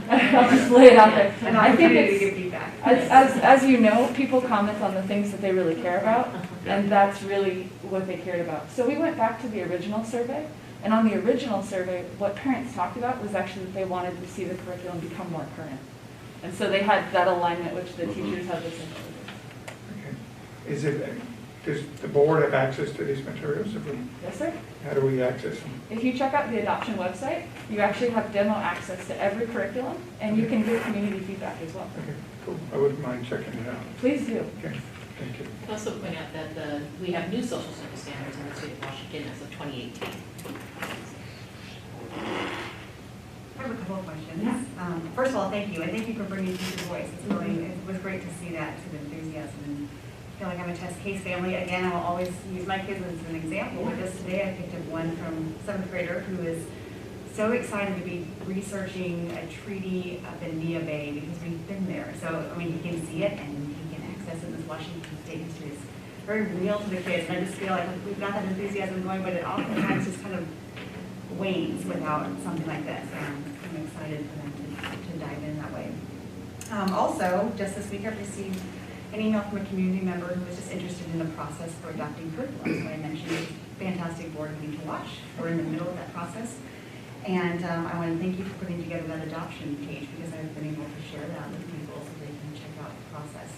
I'll just lay it out there. And I think to give feedback. As you know, people comment on the things that they really care about, and that's really what they cared about. So we went back to the original survey, and on the original survey, what parents talked about was actually that they wanted to see the curriculum become more current. And so they had that alignment, which the teachers had this included. Okay. Does the board have access to these materials? Yes, sir. How do we access them? If you check out the adoption website, you actually have demo access to every curriculum, and you can give community feedback as well. Okay, cool. I wouldn't mind checking it out. Please do. Okay, thank you. I'll also point out that we have new social studies standards in the state of Washington as of 2018. I have a couple of questions. First of all, thank you, and thank you for bringing Teacher Voice. It was great to see that, to the enthusiasm. And I feel like I'm a test case family. Again, I will always use my kids as an example, but just today I picked up one from 7th grader who is so excited to be researching a treaty up in Nia Bay because we've been there. So, I mean, he can see it and he can access it. This Washington State history is very real to the kids. And I just feel like we've got that enthusiasm going, but it oftentimes just kind of wanes without something like this. I'm excited for them to dive in that way. Also, just this week I've received an email from a community member who was just interested in the process for adopting curriculum. So I mentioned it's a fantastic board meeting to watch. We're in the middle of that process. And I want to thank you for putting together that adoption page because I've been able to share that with people so they can check out the process.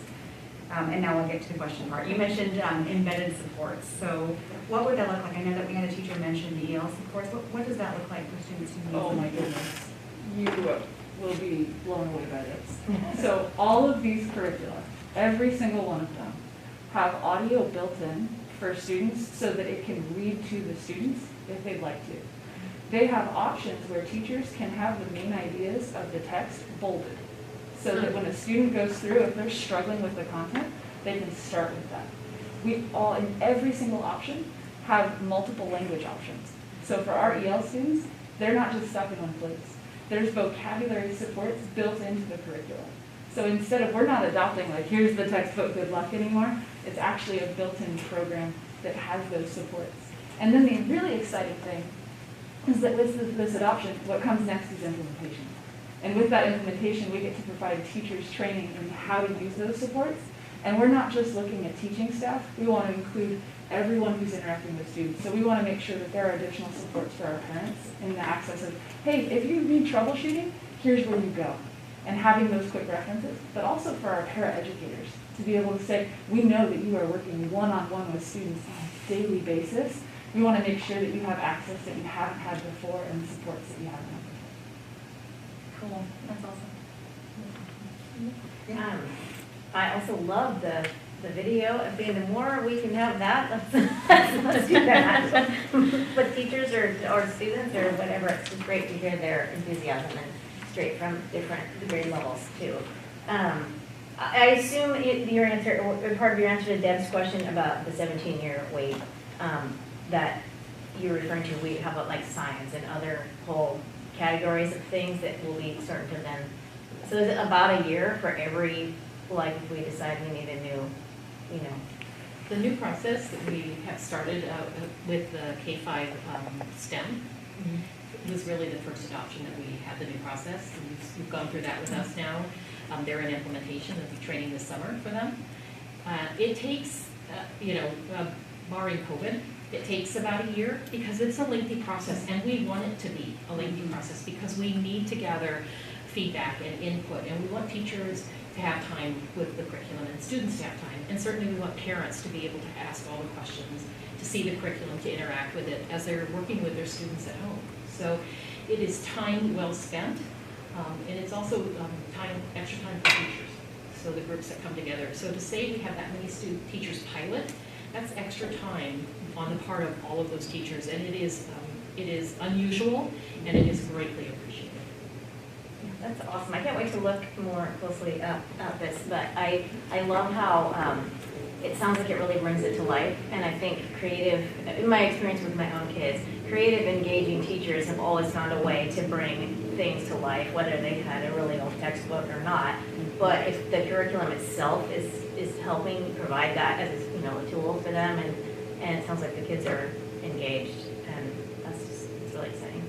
And now we'll get to the question part. You mentioned embedded supports. So what would that look like? I know that we had a teacher mention the EL supports. What does that look like for students who need Oh my goodness. You will be blown away by this. So all of these curricula, every single one of them, have audio built in for students so that it can read to the students if they'd like to. They have options where teachers can have the main ideas of the text bolded so that when a student goes through, if they're struggling with the content, they can start with that. We all, in every single option, have multiple language options. So for our EL students, they're not just stuck in one place. There's vocabulary supports built into the curriculum. So instead of, we're not adopting like, here's the textbook, good luck anymore, it's actually a built-in program that has those supports. And then the really exciting thing is that with this adoption, what comes next is implementation. And with that implementation, we get to provide teachers training in how to use those supports. And we're not just looking at teaching staff, we want to include everyone who's interacting with students. So we want to make sure that there are additional supports for our parents in the access of, hey, if you need troubleshooting, here's where you go. And having those quick references, but also for our paraeducators to be able to say, we know that you are working one-on-one with students on a daily basis. We want to make sure that you have access that you haven't had before and the supports that you haven't had before. Cool, that's awesome. I also love the video. I mean, the more we can have that, let's do that. But teachers or students or whatever, it's just great to hear their enthusiasm and straight from different grade levels too. I assume your answer, or part of your answer to Deb's question about the 17-year wait, that you're referring to, we have like science and other whole categories of things that will be certain to then. So is it about a year for every, like if we decide we need a new, you know? The new process that we have started with the K-5 STEM was really the first adoption that we had the new process. You've gone through that with us now. They're in implementation of the training this summer for them. It takes, barring COVID, it takes about a year because it's a lengthy process, and we want it to be a lengthy process because we need to gather feedback and input, and we want teachers to have time with the curriculum and students to have time, and certainly we want parents to be able to ask all the questions, to see the curriculum, to interact with it as they're working with their students at home. So it is time well spent, and it's also extra time for teachers, so the groups that come together. So to say we have that many teachers pilot, that's extra time on the part of all of those teachers, and it is unusual, and it is greatly appreciated. That's awesome. I can't wait to look more closely at this, but I love how it sounds like it really brings it to life, and I think creative, in my experience with my own kids, creative, engaging teachers have always found a way to bring things to life, whether they've had a really old textbook or not. But if the curriculum itself is helping provide that as a tool for them, and it sounds like the kids are engaged, and it's really exciting.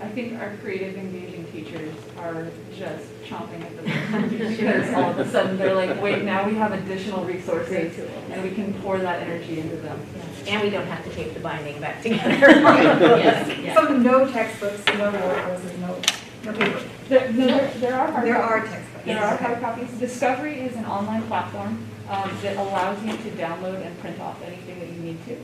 I think our creative, engaging teachers are just chomping at the bit because all of a sudden they're like, wait, now we have additional resources and we can pour that energy into them. And we don't have to tape the binding back together. Yes. So no textbooks, no courses, no paper. There are hard copies. Textbooks. There are hard copies. Discovery is an online platform that allows you to download and print off anything that you need to.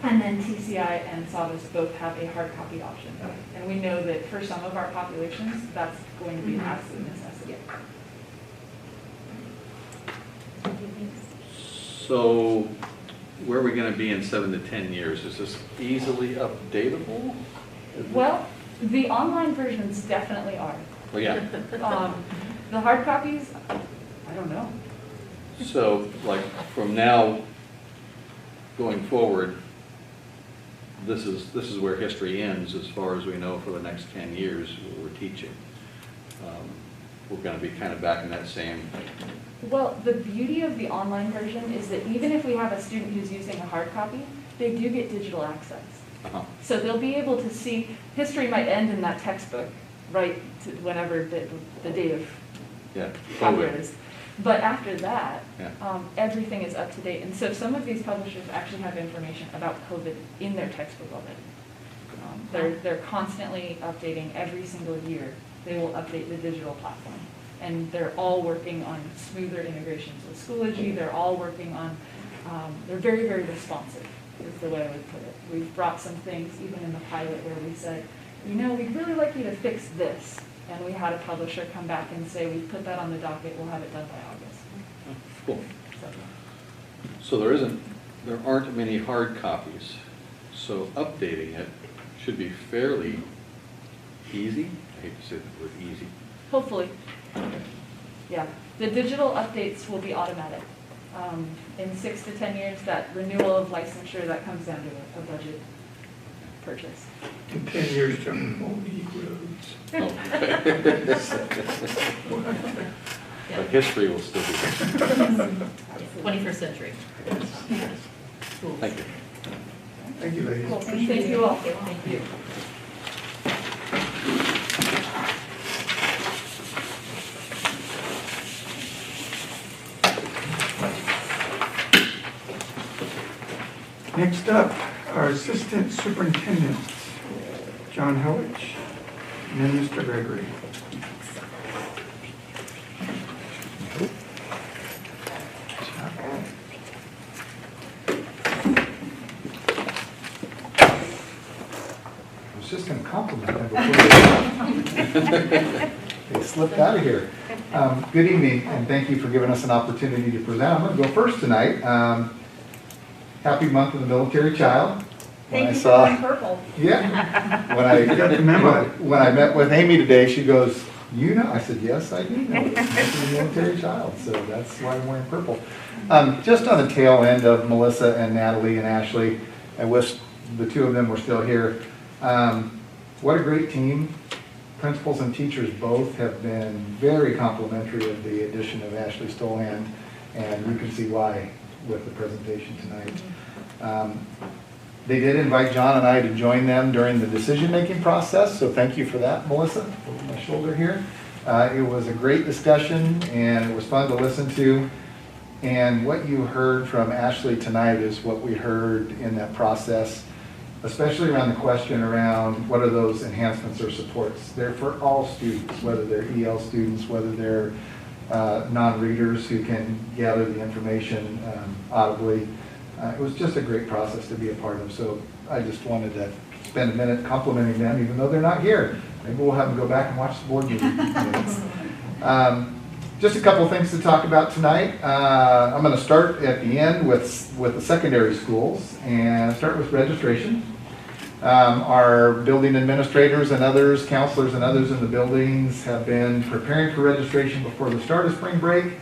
And then TCI and SAVIS both have a hard copy option. And we know that for some of our populations, that's going to be an absolute necessity. So where are we going to be in 7 to 10 years? Is this easily updatable? Well, the online versions definitely are. Well, yeah. The hard copies, I don't know. So like from now going forward, this is where history ends as far as we know for the next 10 years we're teaching. We're going to be kind of back in that same. Well, the beauty of the online version is that even if we have a student who's using a hard copy, they do get digital access. So they'll be able to see, history might end in that textbook, right, to whenever the date of COVID is. But after that, everything is up to date. And so some of these publishers actually have information about COVID in their textbook already. They're constantly updating every single year. They will update the digital platform. And they're all working on smoother integrations with Schoology. They're all working on, they're very, very responsive, is the way I would put it. We've brought some things, even in the pilot, where we said, we'd really like you to fix this. And we had a publisher come back and say, we've put that on the docket, we'll have it done by August. Cool. So there aren't many hard copies. So updating it should be fairly easy. I hate to say the word easy. Hopefully. Yeah. The digital updates will be automatic. In 6 to 10 years, that renewal of licensure, that comes down to a budget purchase. In 10 years, John, won't need roads. But history will still be there. 21st century. Cool. Thank you. Thank you, ladies. Cool. Thank you all. Thank you. Next up, our Assistant Superintendent, John Helwich, and then Mr. Gregory. I was just going to compliment them before they slipped out of here. Good evening, and thank you for giving us an opportunity to present. I'm going to go first tonight. Happy month of the military child. Thank you for wearing purple. Yeah. When I met with Amy today, she goes, "You know?" I said, "Yes, I do know. It's month of the military child, so that's why I'm wearing purple." Just on the tail end of Melissa and Natalie and Ashley, I wish the two of them were still here. What a great team. Principals and teachers both have been very complimentary of the addition of Ashley Stolhand, and you can see why with the presentation tonight. They did invite John and I to join them during the decision-making process, so thank you for that, Melissa, over my shoulder here. It was a great discussion, and it was fun to listen to. And what you heard from Ashley tonight is what we heard in that process, especially around the question around what are those enhancements or supports. They're for all students, whether they're EL students, whether they're non-readers who can gather the information audibly. It was just a great process to be a part of, so I just wanted to spend a minute complimenting them, even though they're not here. Maybe we'll have them go back and watch the board meeting. Just a couple things to talk about tonight. I'm going to start at the end with the secondary schools and start with registration. Our building administrators and others, counselors and others in the buildings have been preparing for registration before the start of spring break.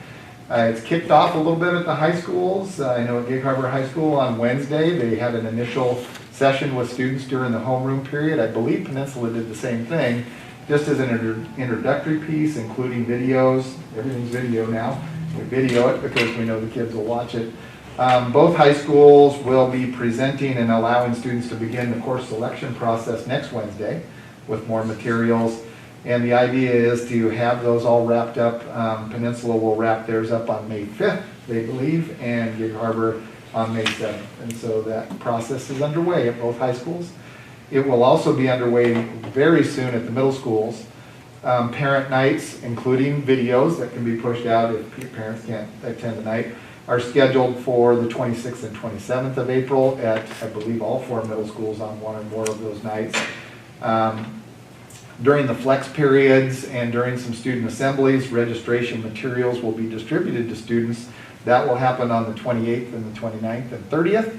It's kicked off a little bit at the high schools. I know at Gig Harbor High School on Wednesday, they had an initial session with students during the homeroom period. I believe Peninsula did the same thing, just as an introductory piece, including videos. Everything's video now. We video it because we know the kids will watch it. Both high schools will be presenting and allowing students to begin the course selection process next Wednesday with more materials. And the idea is to have those all wrapped up. Peninsula will wrap theirs up on May 5th, they believe, and Gig Harbor on May 7th. And so that process is underway at both high schools. It will also be underway very soon at the middle schools. Parent nights, including videos that can be pushed out if parents can't attend the night, are scheduled for the 26th and 27th of April at, I believe, all 4 middle schools on one or more of those nights. During the flex periods and during some student assemblies, registration materials will be distributed to students. That will happen on the 28th and the 29th and 30th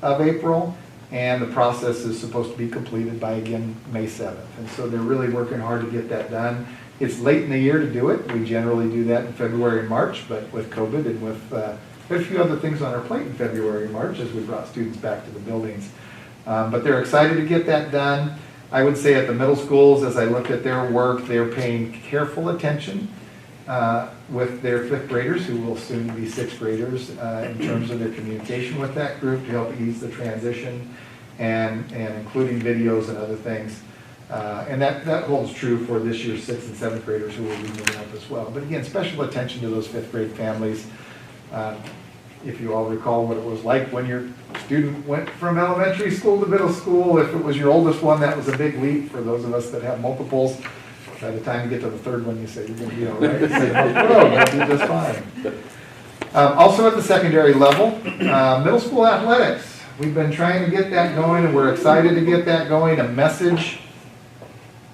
of April, and the process is supposed to be completed by, again, May 7th. And so they're really working hard to get that done. It's late in the year to do it. We generally do that in February and March, but with COVID and with a few other things on our plate in February and March as we brought students back to the buildings. But they're excited to get that done. I would say at the middle schools, as I look at their work, they're paying careful attention with their 5th graders, who will soon be 6th graders, in terms of their communication with that group to help ease the transition and including videos and other things. And that holds true for this year's 6th and 7th graders who will be moving up as well. But again, special attention to those 5th grade families. If you all recall what it was like when your student went from elementary school to middle school, if it was your oldest one, that was a big leap. For those of us that have multiples, by the time you get to the 3rd one, you say you're going to be all right. You say, oh, you'll be just fine. Also at the secondary level, middle school athletics. We've been trying to get that going, and we're excited to get that going. A message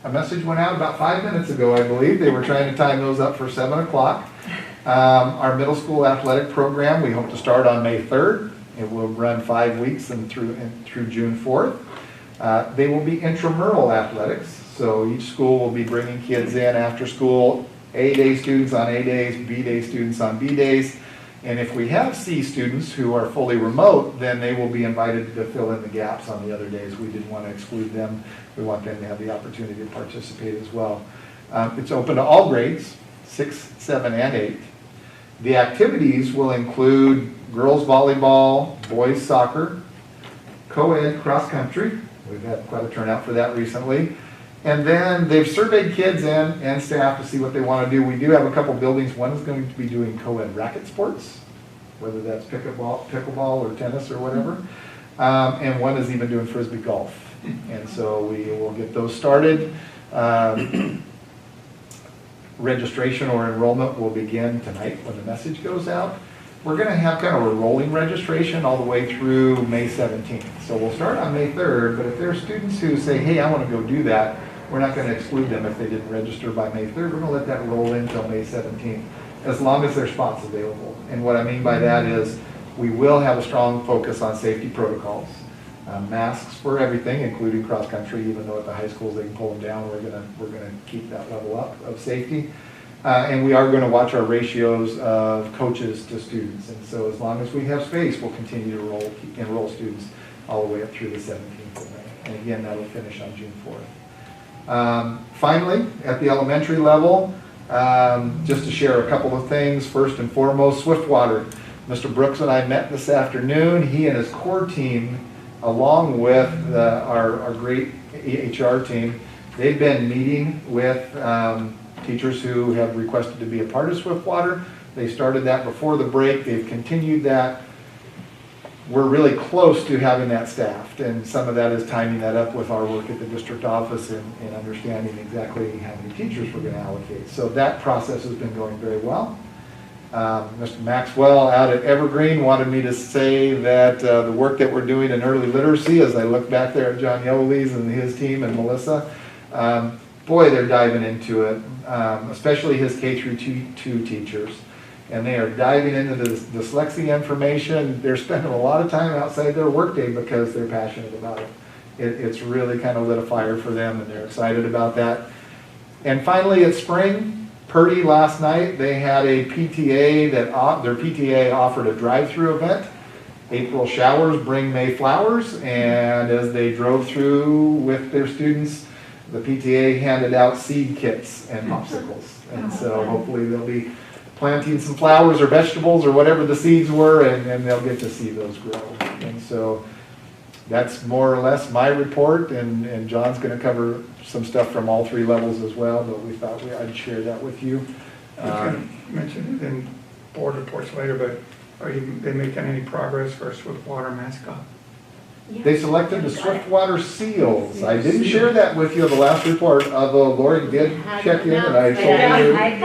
went out about 5 minutes ago, I believe. They were trying to time those up for 7 o'clock. Our middle school athletic program, we hope to start on May 3rd. It will run 5 weeks and through June 4th. They will be intramural athletics, so each school will be bringing kids in after school, A-day students on A days, B-day students on B days. And if we have C students who are fully remote, then they will be invited to fill in the gaps on the other days. We didn't want to exclude them. We want them to have the opportunity to participate as well. It's open to all grades, 6, 7, and 8. The activities will include girls volleyball, boys soccer, co-ed cross country. We've had quite a turnout for that recently. And then they've surveyed kids and staff to see what they want to do. We do have a couple buildings. One is going to be doing co-ed racket sports, whether that's pickleball or tennis or whatever. and one is even doing Frisbee golf. And so we will get those started. Registration or enrollment will begin tonight when the message goes out. We're going to have kind of a rolling registration all the way through May 17th. So we'll start on May 3rd, but if there are students who say, hey, I want to go do that, we're not going to exclude them if they didn't register by May 3rd. We're going to let that roll in until May 17th, as long as there's spots available. And what I mean by that is we will have a strong focus on safety protocols. Masks for everything, including cross-country, even though at the high schools they can pull them down. We're gonna keep that level up of safety. And we are going to watch our ratios of coaches to students. And so as long as we have space, we'll continue to enroll students all the way up through the 17th of May. And again, that'll finish on June 4th. Finally, at the elementary level, just to share a couple of things. First and foremost, Swiftwater. Mr. Brooks and I met this afternoon. He and his core team, along with our great HR team, they've been meeting with teachers who have requested to be a part of Swiftwater. They started that before the break. They've continued that. We're really close to having that staffed, and some of that is timing that up with our work at the district office and understanding exactly how many teachers we're going to allocate. So that process has been going very well. Mr. Maxwell out at Evergreen wanted me to say that the work that we're doing in early literacy, as I look back there at John Yolis and his team and Melissa, boy, they're diving into it, especially his K through 2 teachers. And they are diving into the dyslexia information. They're spending a lot of time outside their workday because they're passionate about it. It's really kind of lit a fire for them, and they're excited about that. And finally, at spring, Purdy last night, they had a PTA their PTA offered a drive-through event. April showers bring May flowers, and as they drove through with their students, the PTA handed out seed kits and popsicles. And so hopefully they'll be planting some flowers or vegetables or whatever the seeds were, and they'll get to see those grow. And so that's more or less my report, and John's going to cover some stuff from all 3 levels as well, but we thought I'd share that with you. You can mention it in board reports later, but are they making any progress for Swiftwater mascot? They selected the Swiftwater Seals. I didn't share that with you in the last report, although Lori did check in, and I told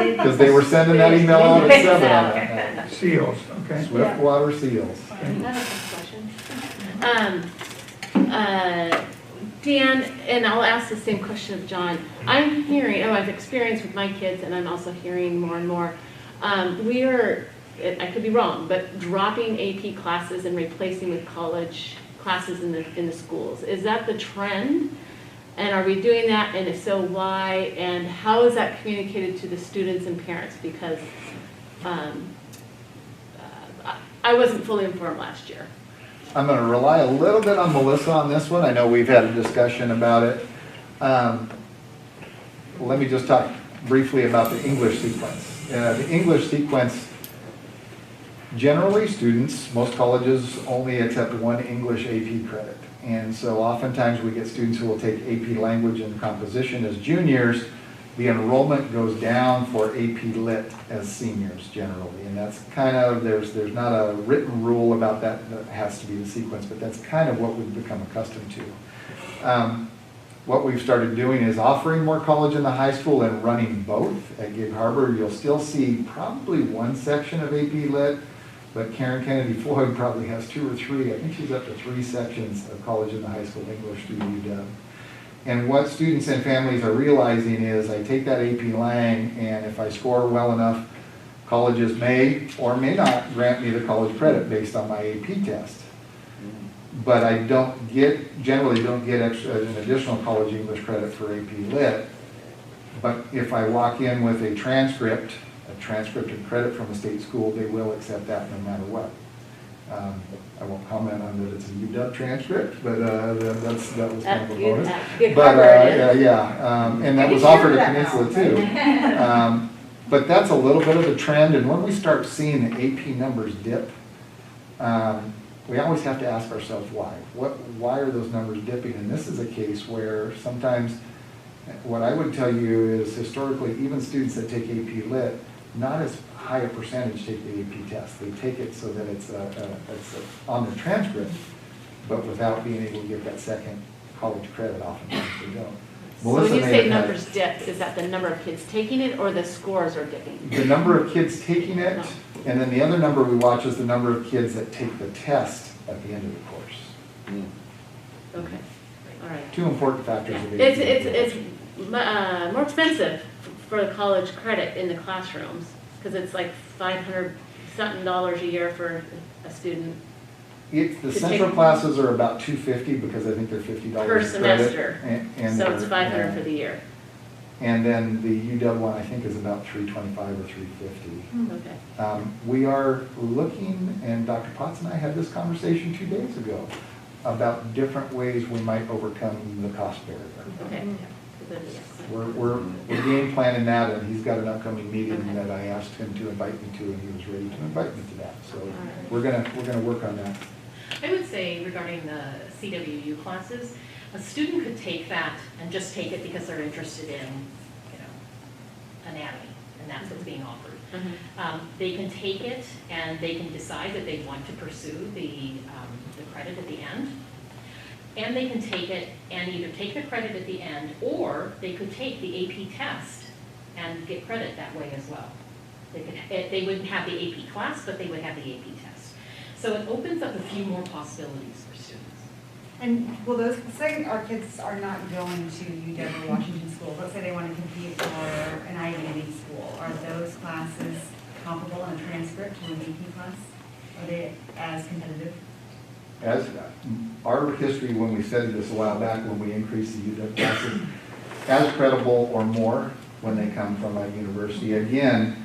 you, because they were sending that email out at 7 on that night. Seals, okay. Swiftwater Seals. Dan, and I'll ask the same question of John. I'm hearing, I've experienced with my kids, and I'm also hearing more and more, we are, I could be wrong, but dropping AP classes and replacing with college classes in the schools. Is that the trend? And are we doing that? And if so, why? And how is that communicated to the students and parents? Because I wasn't fully informed last year. I'm going to rely a little bit on Melissa on this one. I know we've had a discussion about it. Let me just talk briefly about the English sequence. The English sequence, generally students, most colleges only accept 1 English AP credit. And so oftentimes we get students who will take AP language and composition as juniors. The enrollment goes down for AP Lit as seniors generally. And that's kind of, there's not a written rule about that has to be the sequence, but that's kind of what we've become accustomed to. What we've started doing is offering more college in the high school and running both. At Gig Harbor, you'll still see probably 1 section of AP Lit, but Karen Kennedy Floyd probably has 2 or 3. I think she's up to 3 sections of college in the high school English through UW. And what students and families are realizing is I take that AP Lang, and if I score well enough, colleges may or may not grant me the college credit based on my AP test. But I generally don't get an additional college English credit for AP Lit. But if I walk in with a transcript and credit from a state school, they will accept that no matter what. I won't comment on that it's a UW transcript, but that was kind of a bonus. And that was offered at Peninsula too. But that's a little bit of a trend, and when we start seeing the AP numbers dip, we always have to ask ourselves why. Why are those numbers dipping? And this is a case where sometimes what I would tell you is historically, even students that take AP Lit, not as high a percentage take the AP test. They take it so that it's on the transcript, but without being able to get that second college credit, oftentimes they don't. So when Melissa you may say have had- numbers dip, is that the number of kids taking it or the scores are dipping? The number of kids taking it, and then the other number we watch is the number of kids that take the test at the end of the course. Okay, all right. Two important factors of It's more expensive for the college credit in the classrooms, because it's like $500 something a year for a student The to central take- classes are about $250 because I think they're $50 per credit. semester. And So it's they're, 500 for the year. And then the UW one, I think, is about $325 or $350. Okay. We are looking, and Dr. Potts and I had this conversation 2 days ago, about different ways we might overcome the cost barrier. Okay. We're game planning that, and he's got an upcoming meeting that I asked him to invite me to, and he was ready to invite me to that. So we're gonna work on that. I would say regarding the CWU classes, a student could take that and just take it because they're interested in, anatomy, and that's what's being offered. They can take it and they can decide that they want to pursue the credit at the end. And they can take it and either take the credit at the end, or they could take the AP test and get credit that way as well. They wouldn't have the AP class, but they would have the AP test. So it opens up a few more possibilities for students. And will those, say our kids are not going to UW Washington School, let's say they want to compete for an Ivy League school, are those classes comparable in a transcript to an AP class? Are they as competitive? As our history, when we studied this a while back, when we increased the UW classes, as credible or more when they come from a university. Again,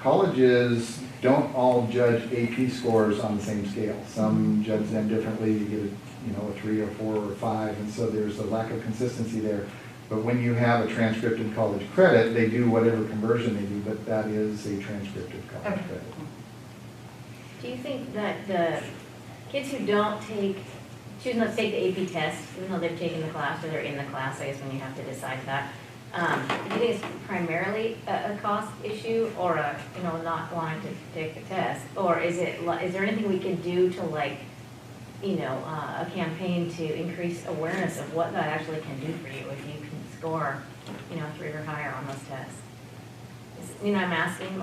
colleges don't all judge AP scores on the same scale. Some judge them differently. You get a 3 or 4 or 5, and so there's a lack of consistency there. But when you have a transcripted college credit, they do whatever conversion they do, but that is a transcripted college credit. Do you think that the kids who choose not to take the AP test, even though they've taken the class or they're in the class, I guess when you have to decide that, do you think it's primarily a cost issue or not wanting to take the test? Or is there anything we can do to a campaign to increase awareness of what that actually can do for you if you can score, 3 or higher on those tests? I'm asking,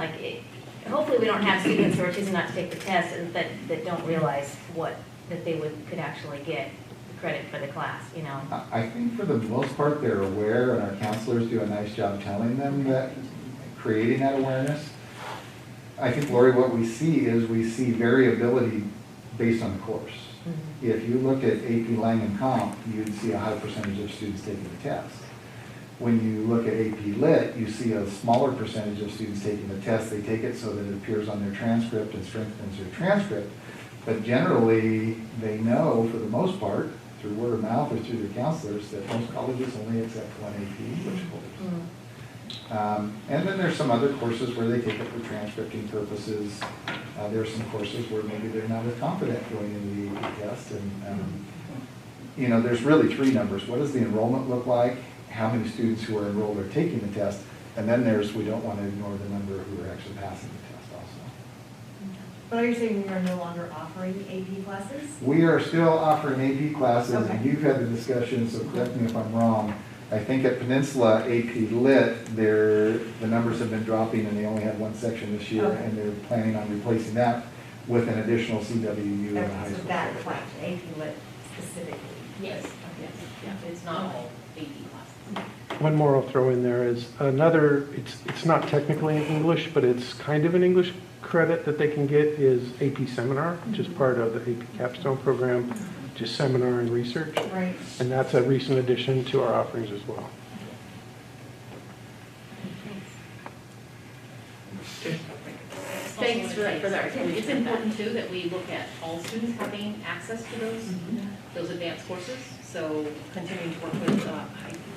hopefully we don't have students who are choosing not to take the test and that don't realize that they could actually get the credit for the class, I think for the most part, they're aware, and our counselors do a nice job telling them that, creating that awareness. I think, Lori, what we see variability based on the course. If you look at AP Lang and Comp, you'd see a high percentage of students taking the test. When you look at AP Lit, you see a smaller percentage of students taking the test. They take it so that it appears on their transcript and strengthens their transcript. But generally, they know, for the most part, through word of mouth or through their counselors, that most colleges only accept 1 AP English course. And then there's some other courses where they take it for transcripting purposes. There are some courses where maybe they're not as confident going into the AP test. And there's really 3 numbers. What does the enrollment look like? How many students who are enrolled are taking the test? And then we don't want to ignore the number who are actually passing the test also. But are you saying we are no longer offering AP classes? We are still offering AP classes, Okay. and you've had the discussion, so correct me if I'm wrong. I think at Peninsula, AP Lit, the numbers have been dropping, and they only had 1 section this year, Okay. and they're planning on replacing that with an additional CWU in the high So school. that class, AP Lit specifically? Yes, it's not all AP classes. One more I'll throw in there is another, it's not technically in English, but it's kind of an English credit that they can get is AP Seminar, which is part of the AP Capstone program, which is seminar and research. Right. And that's a recent addition to our offerings as well. Thanks for that. It's important too that we look at all students having access to those advanced courses. So continuing to work with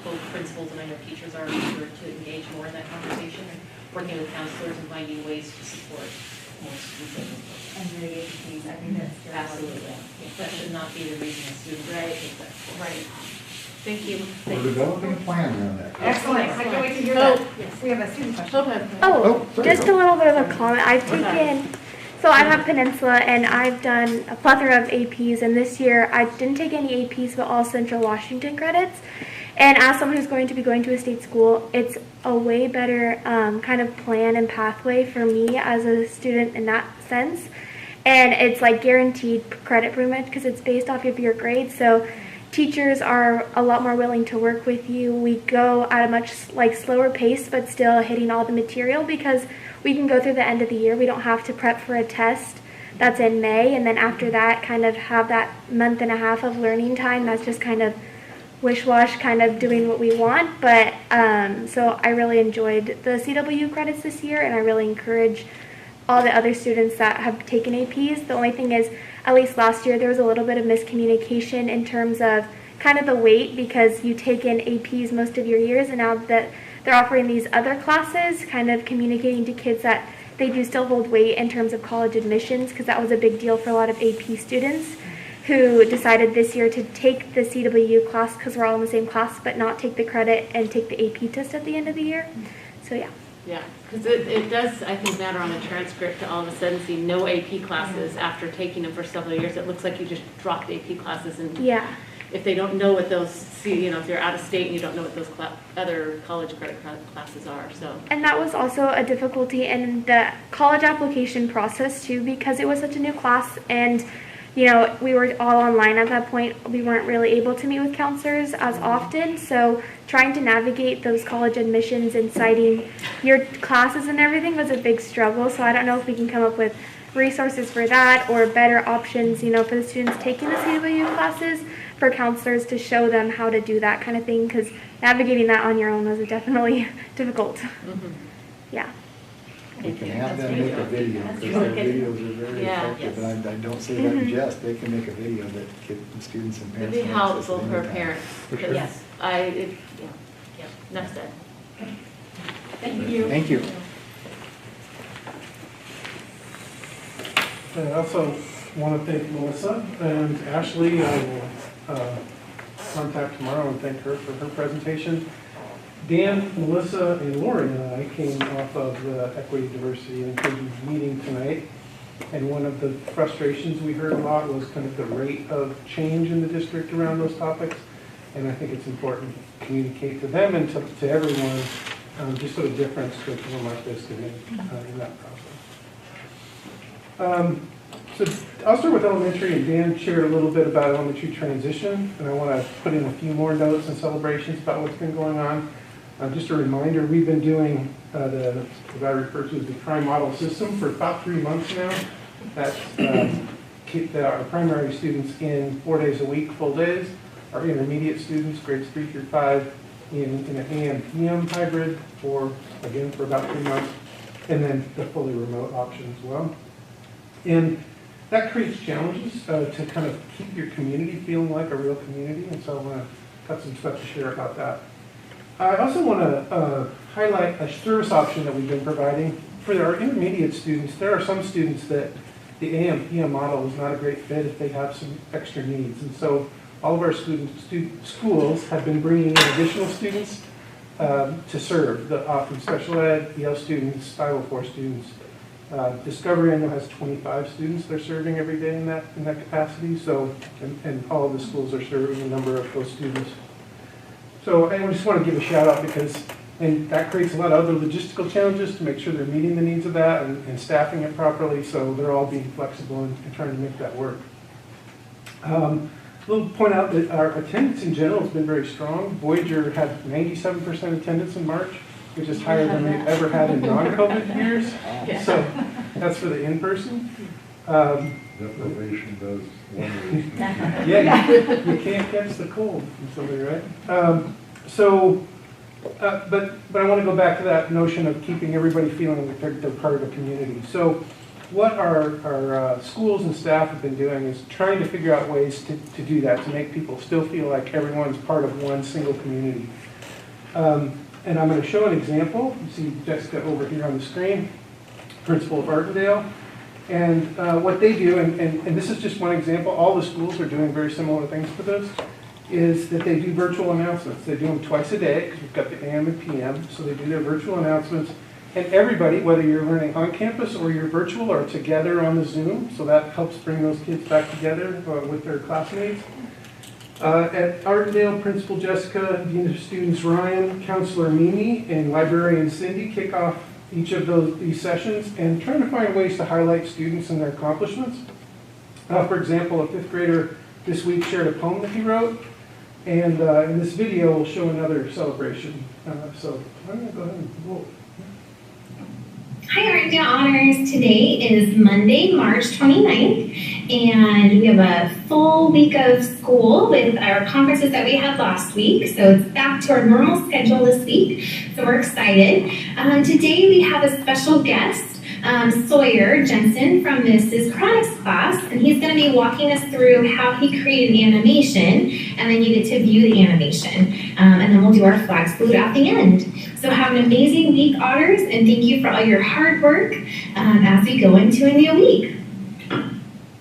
both principals and I know teachers are eager to engage more in that conversation and working with counselors and finding ways to support more students in those programs. And mitigate fees, I think that's very Absolutely. That should not be the reason a student takes that course. Right. Thank you. We're developing a plan around that. Excellent, I can't wait to hear Oh, that. yes. We have a student question. Okay. Oh, sorry. just a little bit of a comment. I've taken So I'm at Peninsula, and I've done a plethora of APs, and this year I didn't take any APs, but all Central Washington credits. And as someone who's going to be going to a state school, it's a way better kind of plan and pathway for me as a student in that sense. And it's like guaranteed credit pretty much because it's based off of your grades. So teachers are a lot more willing to work with you. We go at a much slower pace, but still hitting all the material because we can go through the end of the year. We don't have to prep for a test that's in May, and then after that kind of have that month and a half of learning time that's just kind of wish-wash, kind of doing what we want. But so I really enjoyed the CW credits this year, and I really encourage all the other students that have taken APs. The only thing is, at least last year, there was a little bit of miscommunication in terms of kind of the weight, because you take in APs most of your years, and now that they're offering these other classes, kind of communicating to kids that they do still hold weight in terms of college admissions, because that was a big deal for a lot of AP students who decided this year to take the CW class because we're all in the same class, but not take the credit and take the AP test at the end of the year. So yeah. Yeah, because it does, I think, matter on a transcript to all of a sudden see no AP classes after taking them for several years. It looks like you just dropped AP classes, and yeah. If they don't know what those, if you're out of state and you don't know what those other college credit classes are, so. And that was also a difficulty in the college application process too, because it was such a new class, and we were all online at that point. We weren't really able to meet with counselors as often, so trying to navigate those college admissions and citing your classes and everything was a big struggle. So I don't know if we can come up with resources for that or better options, for the students taking the CW classes, for counselors to show them how to do that kind of thing, because navigating that on your own was definitely difficult. Mm-hmm. Yeah. We can have them make a video, because their videos are very effective, and I don't say that in jest. They can make a video that the students and parents It'd be can access helpful at for any time. parents. For sure. Yes, enough said. Thank you. Thank you. I also want to thank Melissa and Ashley. I will contact tomorrow and thank her for her presentation. Dan, Melissa, and Lauren and I came off of the Equity, Diversity, and Inclusion meeting tonight, and one of the frustrations we heard a lot was kind of the rate of change in the district around those topics, and I think it's important to communicate to them and to everyone just what a difference curriculum like this can make in that process. So I'll start with elementary, and Dan shared a little bit about elementary transition, and I want to put in a few more notes and celebrations about what's been going on. Just a reminder, we've been doing what I refer to as the tri-model system for about 3 months now. That's keep our primary students in 4 days a week, full days. Our intermediate students, grades 3 through 5, in an AM/PM hybrid for about 3 months, and then the fully remote option as well. And that creates challenges to kind of keep your community feeling like a real community, and so I want to got some stuff to share about that. I also want to highlight a service option that we've been providing. For our intermediate students, there are some students that the AM/PM model is not a great fit if they have some extra needs. And so all of our schools have been bringing in additional students to serve, often special ed, EL students, 504 students. Discovery, I know, has 25 students they're serving every day in that capacity. So, and all of the schools are serving a number of those students. So I just want to give a shout out and that creates a lot of other logistical challenges to make sure they're meeting the needs of that and staffing it properly, so they're all being flexible and trying to make that work. We'll point out that our attendance in general has been very strong. Voyager had 97% attendance in March, which is higher than we've ever had in non-COVID years. So that's for the in-person. Deprivation does wonders. Yeah, you can't catch the cold from somebody, right? But I want to go back to that notion of keeping everybody feeling like they're part of a community. So what our schools and staff have been doing is trying to figure out ways to do that, to make people still feel like everyone's part of one single community. And I'm going to show an example. You see Jessica over here on the screen, principal of Artendale. And what they do, and this is just one example, all the schools are doing very similar things to this, is that they do virtual announcements. They do them twice a day, because we've got the AM and PM, so they do their virtual announcements, And everybody, whether you're learning on campus or you're virtual, are together on the Zoom, so that helps bring those kids back together with their classmates. At Ardendale, Principal Jessica, Dean of Students Ryan, Counselor Mimi, and Librarian Cindy kick off each of these sessions and trying to find ways to highlight students and their accomplishments. For example, a 5th grader this week shared a poem that he wrote, and in this video we'll show another celebration. So I'm going to go ahead and roll. Hi, Ardendale Honors. Today is Monday, March 29th, and we have a full week of school with our conferences that we had last week. So it's back to our normal schedule this week. So we're excited. Today we have a special guest, Sawyer Jensen from Mrs. Chronics class, and he's going to be walking us through how he created the animation, and then you get to view the animation. And then we'll do our flag salute at the end. So have an amazing week, Otters, and thank you for all your hard work as we go into a new week.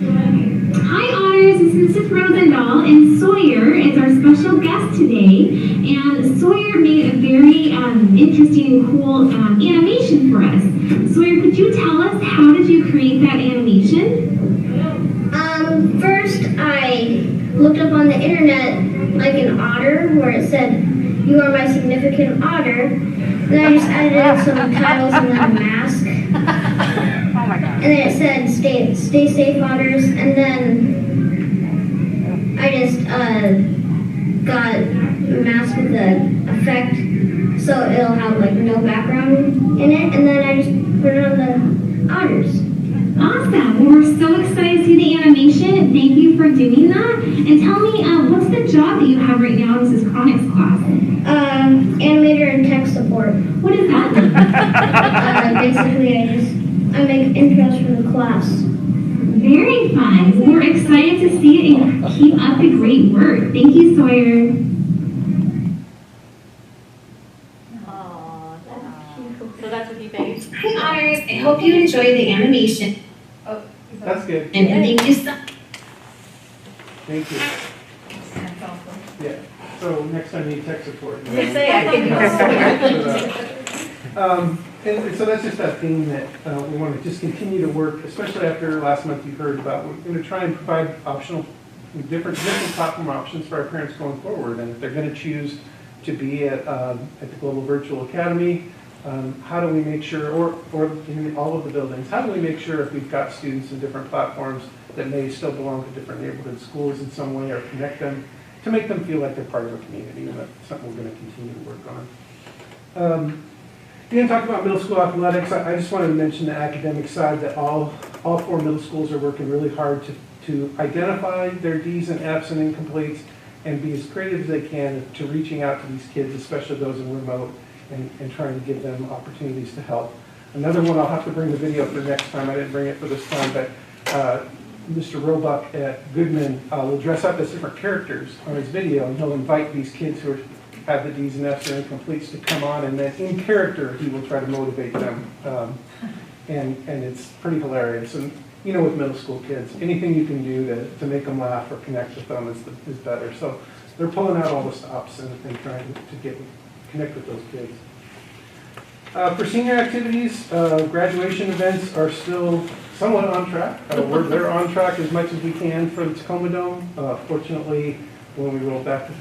Hi Otters, this is Mrs. Rosendahl, and Sawyer is our special guest today. And Sawyer made a very interesting and cool animation for us. Sawyer, could you tell us how did you create that animation? First I looked up on the internet like an otter where it said, "You are my significant otter." Then I just added in some titles and then a mask. Oh my God. And then it said, stay safe, otters. And then I just got a mask with the effect so it'll have like no background in it. And then I just put it on the otters. Awesome. Well, we're so excited to see the animation. Thank you for doing that. And tell me, what's the job that you have right now in Mrs. Chronics class? Animator and tech support. What does that mean? Basically, I make intros for the class. Very fun. We're excited to see it and keep up the great work. Thank you, Sawyer. Oh, that's cute. So that's what he thinks. Hi, Otters. I hope you enjoy the animation. That's good. And thank you so Thank you. Yeah. So next time you need tech support. They say I can And so that's just that theme that we want to just continue to work, especially after last month you heard about. We're going to try and provide optional, different platform options for our parents going forward. And if they're going to choose to be at the Global Virtual Academy, how do we make sure, or in all of the buildings, how do we make sure if we've got students in different platforms that may still belong to different neighborhood schools in some way, or connect them to make them feel like they're part of a community, and that's something we're going to continue to work on. Dan talked about middle school athletics. I just wanted to mention the academic side, that all 4 middle schools are working really hard to identify their Ds and Fs and incompletes and be as creative as they can to reaching out to these kids, especially those in remote, and trying to give them opportunities to help. Another one, I'll have to bring the video for next time. I didn't bring it for this time, but Mr. Roebuck at Goodman will dress up as different characters on his video, and he'll invite these kids who have the Ds and Fs or incompletes to come on, and then in character he will try to motivate them. And it's pretty hilarious. And you know, with middle school kids, anything you can do to make them laugh or connect with them is better. So they're pulling out all the stops and trying to connect with those kids. For senior activities, graduation events are still somewhat on track. They're on track as much as we can for the Tacoma Dome. Fortunately, when we roll back to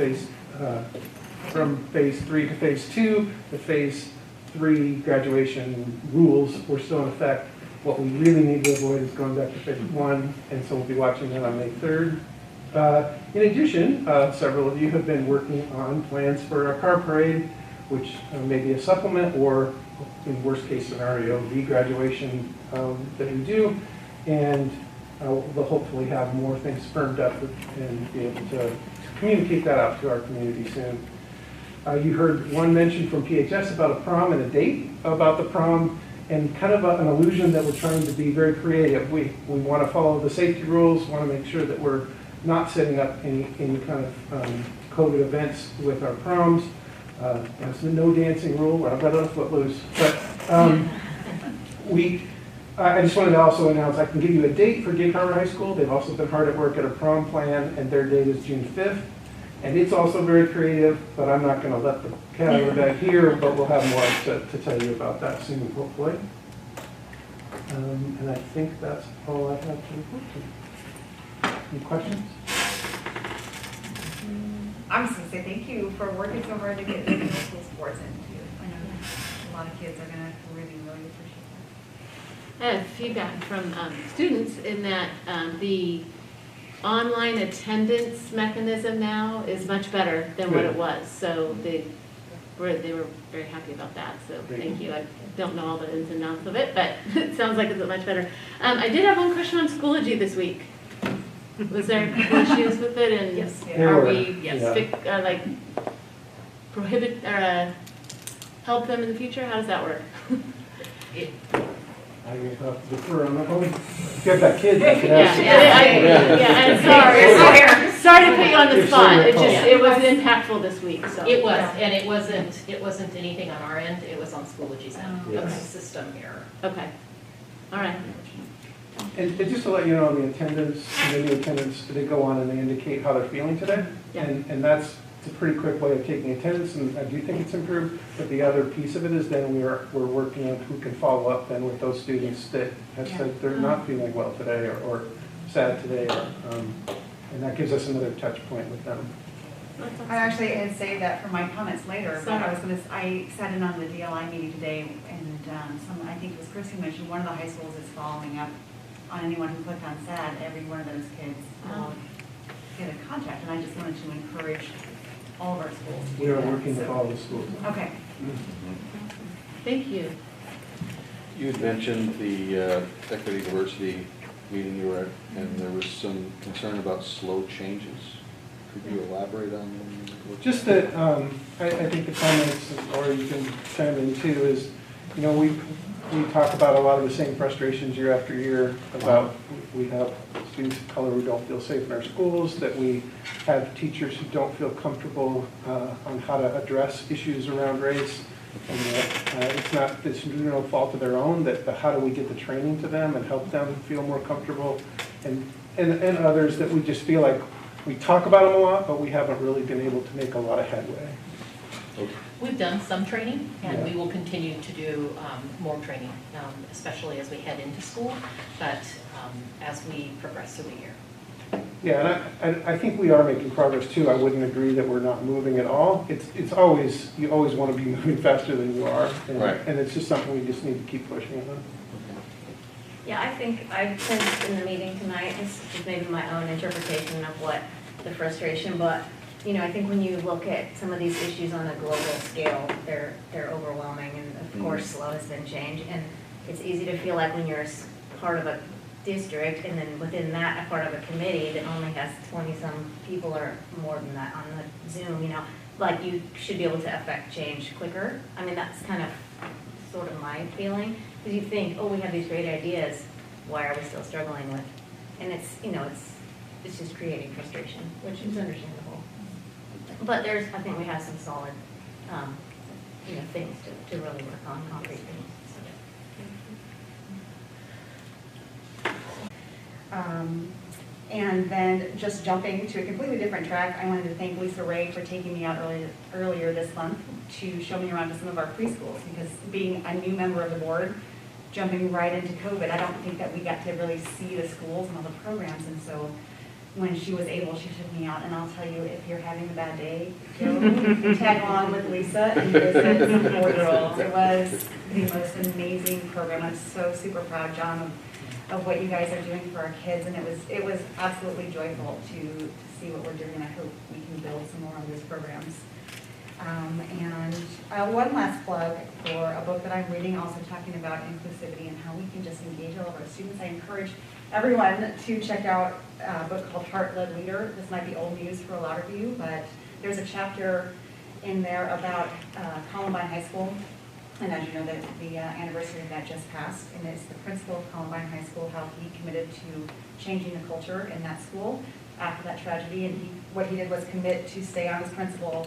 from phase 3 to phase 2, the phase 3 graduation rules were still in effect. What we really need to avoid is going back to phase 1, and so we'll be watching that on May 3rd. In addition, several of you have been working on plans for a car parade, which may be a supplement or, in worst case scenario, the graduation that we do, and we'll hopefully have more things firmed up and be able to communicate that out to our community soon. You heard one mention from PHS about a prom and a date about the prom, and kind of an illusion that we're trying to be very creative. We want to follow the safety rules, want to make sure that we're not setting up any kind of COVID events with our proms. There's no dancing rule, we're not letting footloose. But I just wanted to also announce I can give you a date for Gig Harbor High School. They've also been hard at work at a prom plan, and their date is June 5th. And it's also very creative, but I'm not going to let the cat out of the bag here, but we'll have more to tell you about that soon, hopefully. And I think that's all I have to report to. Any questions? I'm just gonna say thank you for working so hard to get the middle school sports in too. I know a lot of kids are gonna really, really appreciate I have feedback from students in that the online attendance mechanism now is much better than what it was. So they were very happy about that. So thank you. I don't know all the ins and outs of it, but it sounds like it's much better. I did have one question on Schoology this week. Was there issues with it, and Yes. are we Yeah. like prohibit or help them in the future? How does that work? I will have to defer on that one. If you have that kid, that could ask. And sorry to put you on the spot. It was impactful this week, so. It was, and it wasn't anything on our end, it was on Schoology's end. It was a Yes. system error. Okay, all right. And just to let you know, on the attendance, the new attendance, they go on and they indicate how they're feeling today. Yeah. And that's a pretty quick way of taking attendance, and I do think it's improved. But the other piece of it is then we're working on who can follow up then with those students that have said they're not feeling well today or sad today, and that gives us another touch point with them. I actually had saved that for my comments later, but I sat in on the DLI meeting today, and I think it was Chris who mentioned one of the high schools is following up on anyone who clicked on SAD. Every one of those kids will get a contact, and I just wanted to encourage all of our schools to do We are that. working with all the schools. Okay. Thank you. You had mentioned the Equity Diversity meeting you were at, and there was some concern about slow changes. Could you elaborate on that? Just that, I think the comments, or you can chime in too, is, you know, we talk about a lot of the same frustrations year after year about we have students of color who don't feel safe in our schools, that we have teachers who don't feel comfortable on how to address issues around race. And it's no fault of their own, that how do we get the training to them and help them feel more comfortable, and others that we just feel like we talk about them a lot, but we haven't really been able to make a lot of headway. We've done some training, and Yeah. we will continue to do more training, especially as we head into school, but as we progress through the year. Yeah, and I think we are making progress too. I wouldn't agree that we're not moving at all. It's always, you always want to be moving faster than you are. And, Right. and it's just something we just need to keep pushing on. Yeah, I think I sensed in the meeting tonight, this is maybe my own interpretation of what the frustration, but, you know, I think when you look at some of these issues on a global scale, they're overwhelming, and of course, slow has been changed, and it's easy to feel like when you're part of a district, and then within that, a part of a committee that only has 20-some people or more than that on the Zoom, you know, like you should be able to affect change quicker. I mean, that's kind of sort of my feeling, because you think, oh, we have these great ideas, why are we still struggling with? And it's, you know, it's just creating frustration, which is understandable. But I think we have some solid, you know, things to really work on, concrete things. And then just jumping to a completely different track, I wanted to thank Lisa Ray for taking me out earlier this month to show me around to some of our preschools, because being a new member of the board, jumping right into COVID, I don't think that we got to really see the schools and all the programs, and so when she was able, she took me out, and I'll tell you, if you're having a bad day, go tag along with Lisa and visit some 4-year-olds. It was the most amazing program. I'm so super proud, John, of what you guys are doing for our kids, and it was absolutely joyful to see what we're doing, and I hope we can build some more of these programs. And one last plug for a book that I'm reading, also talking about inclusivity and how we can just engage all of our students. I encourage everyone to check out a book called Heart-Led Leader. This might be old news for a lot of you, but there's a chapter in there about Columbine High School. And as you know, the anniversary of that just passed, and it's the principal of Columbine High School, how he committed to changing the culture in that school after that tragedy, and what he did was commit to stay on as principal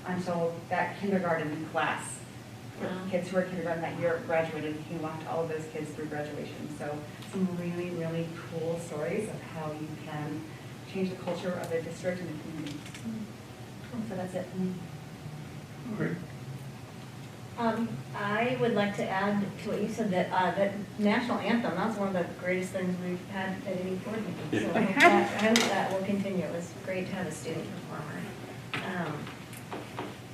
until that kindergarten class. Kids who were kindergarten that year graduated, and he walked all of those kids through graduation. So some really, really cool stories of how you can change the culture of a district and a community. So that's it. Okay. I would like to add to what you said, that that national anthem, that's one of the greatest things we've had at any board meeting. So I hope that will continue. It was great to have a student performer.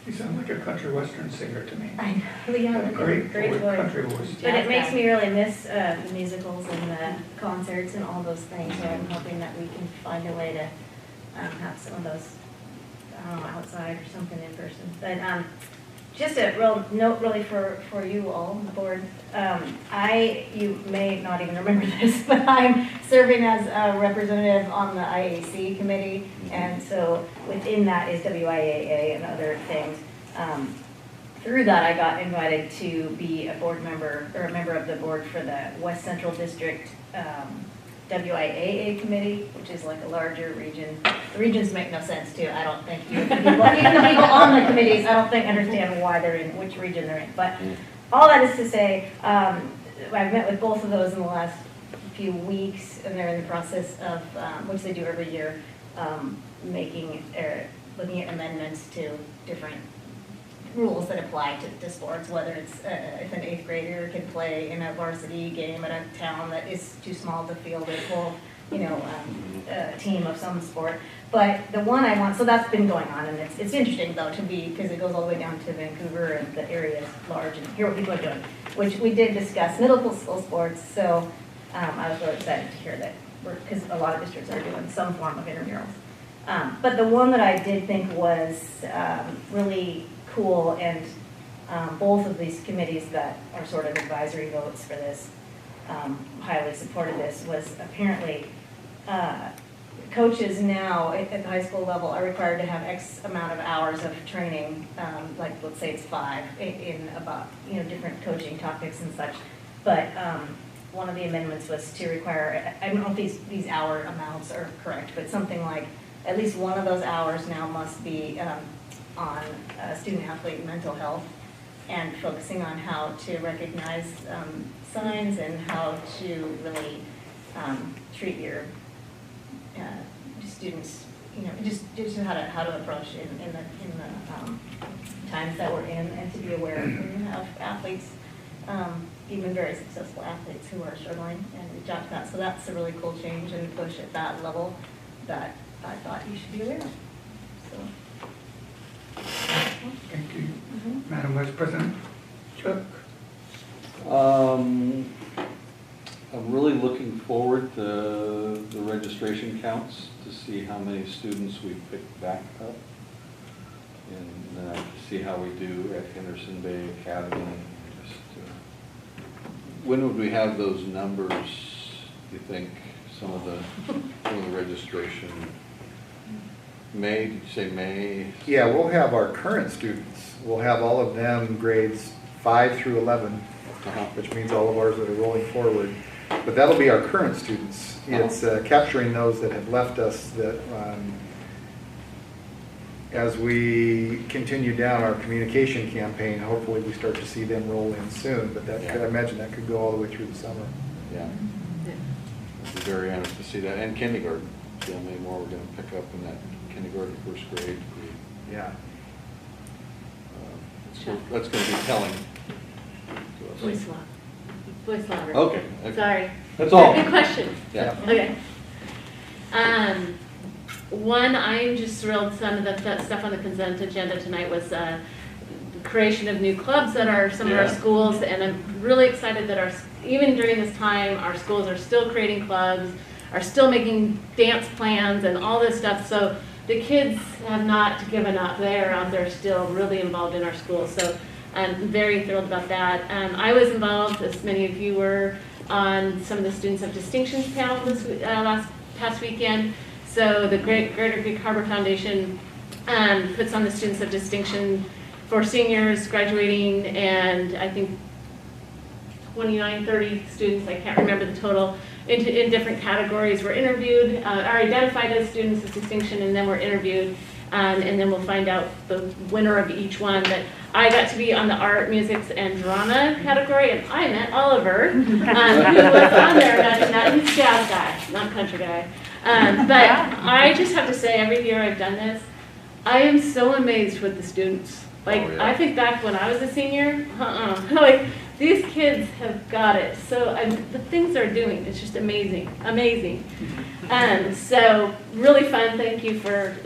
You sound like a country western singer to me. I know, yeah, Great voice. country voice. But it makes me really miss the musicals and the concerts and all those things. So I'm hoping that we can find a way to have some of those, I don't know, outside or something in person. But just a real note really for you all, the board. You may not even remember this, but I'm serving as a representative on the IAC committee. And so within that is WIAA and other things. Through that, I got invited to be a board member or a member of the board for the West Central District WIAA committee, which is like a larger region. The regions make no sense too. I don't think even the people on the committees, I don't think understand why they're in, which region they're in. But all that is to say, I've met with both of those in the last few weeks, and they're in the process of, which they do every year, looking at amendments to different rules that apply to sports, whether it's if an 8th grader can play in a varsity game at a town that is too small to field a full, team of some sport. But the one I want, so that's been going on, and it's interesting though to be, because it goes all the way down to Vancouver and the area is large, and hear what people are doing, which we did discuss middle school sports. So I was really excited to hear that, because a lot of districts are doing some form of intramurals. But the one that I did think was really cool, and both of these committees that are sort of advisory votes for this highly supported this, was apparently coaches now at the high school level are required to have X amount of hours of training, like let's say it's 5 in about different coaching topics and such. But one of the amendments was to require, I don't know if these hour amounts are correct, but something like at least one of those hours now must be on student-athlete mental health and focusing on how to recognize signs and how to really treat your students, just how to approach in the times that we're in, and to be aware of athletes, even very successful athletes who are struggling, and reach out to that. So that's a really cool change and push at that level that I thought you should be aware of. So. Thank you. Madam Vice President. Chuck? I'm really looking forward to the registration counts to see how many students we pick back up, and to see how we do at Henderson Bay Academy. When would we have those numbers, do you think, some of the registration? May, did you say May? Yeah, we'll have our current students. We'll have all of them grades 5 through 11, which means all of ours that are rolling forward. But that'll be our current students. It's capturing those that have left us, that as we continue down our communication campaign, hopefully we start to see them roll in soon. But that I imagine that could go all the way through the summer. Yeah. I'd be very honest to see that. And kindergarten. See how many more we're going to pick up in that kindergarten, first grade group. Yeah. So that's going to be telling. Voice louder. Okay. Sorry. That's all. Good question. Yeah. Okay. One, I'm just thrilled some of the stuff on the consent agenda tonight was the creation of new clubs at some of our schools, and I'm really excited that even during this time, our schools are still creating clubs, are still making dance plans and all this stuff. So the kids have not given up. They are out there still really involved in our schools. So I'm very thrilled about that. I was involved, as many of you were, on some of the Students of Distinctions panel this past weekend. So the Greater Greek Harbor Foundation puts on the Students of Distinction for seniors graduating, and I think 29, 30 students, I can't remember the total, in different categories were interviewed, are identified as students of distinction, and then were interviewed, and then we'll find out the winner of each one. But I got to be on the art, music, and drama category, and I met Oliver, who was on there, not he's jazz guy, not country guy. But I just have to say, every year I've done this, I am so amazed with the students. Like, Oh, yeah. I think back when I was a senior, like, these kids have got it. So the things they're doing, it's just amazing, amazing. So really fun. Thank you for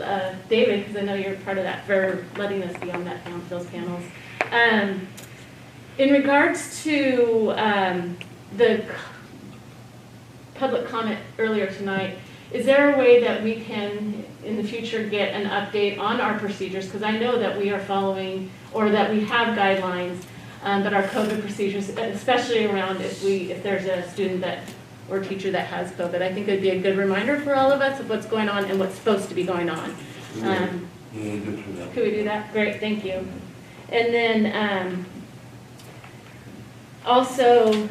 David, because I know you're part of that, for letting us be on that those panels. In regards to the public comment earlier tonight, is there a way that we can, in the future, get an update on our procedures? Because I know that we are following, or that we have guidelines, but our COVID procedures, especially around if there's a student that or teacher that has COVID, I think it'd be a good reminder for all of us of what's going on and what's supposed to be going on. Could we do that? Great, thank you. And then also,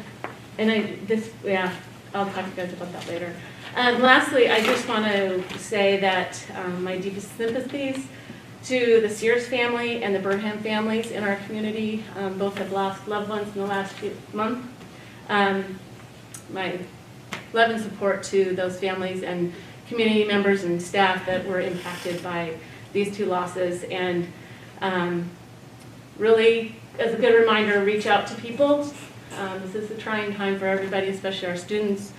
I'll talk to you guys about that later. Lastly, I just want to say that my deepest sympathies to the Sears family and the Burnham families in our community. Both have lost loved ones in the last month. My love and support to those families and community members and staff that were impacted by these two losses. And really, as a good reminder, reach out to people. This is a trying time for everybody, especially our students.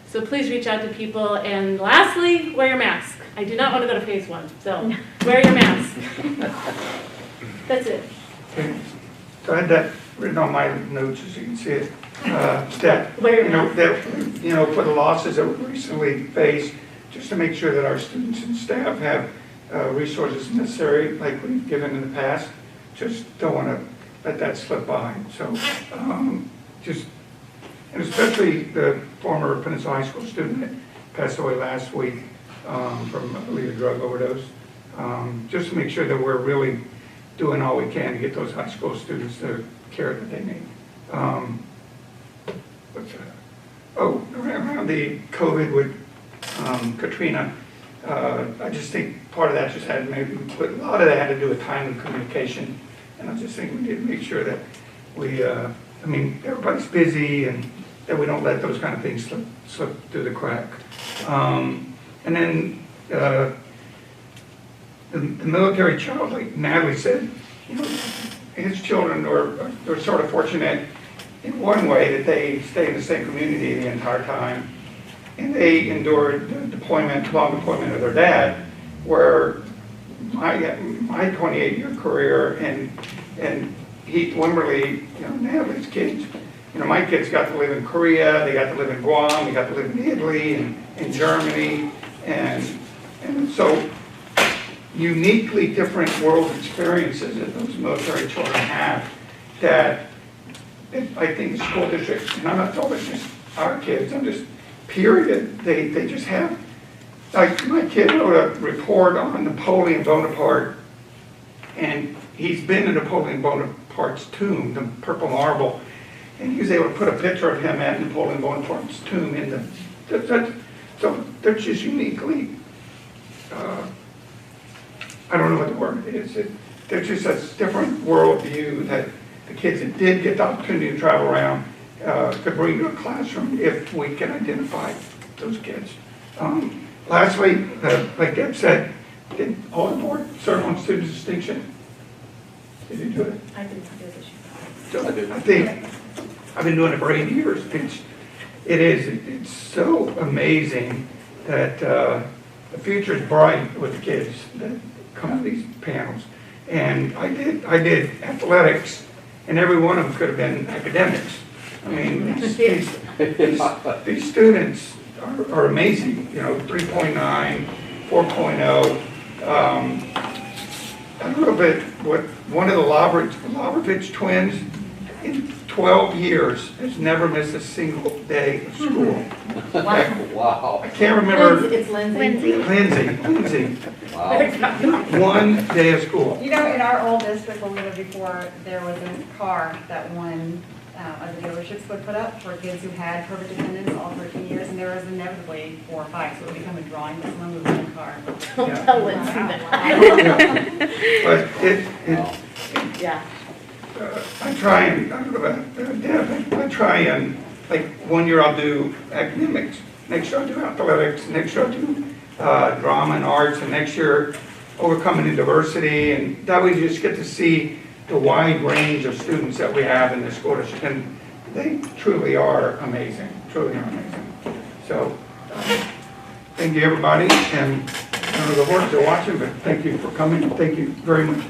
So please reach out to people. And lastly, wear your mask. I do not want to go to phase 1, so wear your mask. That's it. Okay. So I had that written on my notes, as you can see it. That, for the losses that we recently faced, just to make sure that our students and staff have resources necessary, like we've given in the past. Just don't want to let that slip by. So and especially the former Peninsula High School student that passed away last week from, I believe, a drug overdose. Just to make sure that we're really doing all we can to get those high school students the care that they need. Around the COVID with Katrina, I just think part of that just had a lot of that had to do with timely communication. And I just think we need to make sure that we, everybody's busy and that we don't let those kind of things slip through the crack. And then the military child, like Natalie said, his children are sort of fortunate in one way that they stay in the same community the entire time. And they endured the long deployment of their dad, where my 28-year career and Wimberly, Natalie's kids, my kids got to live in Korea, they got to live in Guam, they got to live in Italy and in Germany, and so uniquely different world experiences that those military children have that I think the school district, and I'm not talking just our kids, I'm just period, they just have, like my kid wrote a report on Napoleon Bonaparte, and he's been in Napoleon Bonaparte's tomb, the purple marble, and he was able to put a picture of him at Napoleon Bonaparte's tomb in so they're just uniquely, I don't know what the word is, there's just a different worldview that the kids that did get the opportunity to travel around could bring to a classroom if we can identify those kids. Lastly, like Deb said, did all the board serve on student distinction? Did you do it? I didn't do this. So I think I've been doing it for 8 years. It's so amazing that the future is bright with the kids that come to these panels. And I did athletics, and every one of them could have been academics. I mean, these students are amazing. 3.9, 4.0. A little bit what one of the Lovrovich twins in 12 years has never missed a single day of school. Wow. I can't remember. It's Lindsay. Lindsay. Wow. Not one day of school. In our old district where we lived before, there was a car that one of the dealerships would put up for kids who had COVID dependence all 13 years, and there was inevitably 4 or 5, so it would become a drawing that someone moved in the car. Don't tell Lindsay that. But Yeah. I try and, I don't know about Deb, I try and, like 1 year I'll do academics, next year I'll do athletics, next year I'll do drama and arts, and next year overcoming diversity, and that way you just get to see the wide range of students that we have in the school district, and they truly are amazing, truly are amazing. So, thank you everybody, and I don't know the horses are watching, but thank you for coming, thank you very much.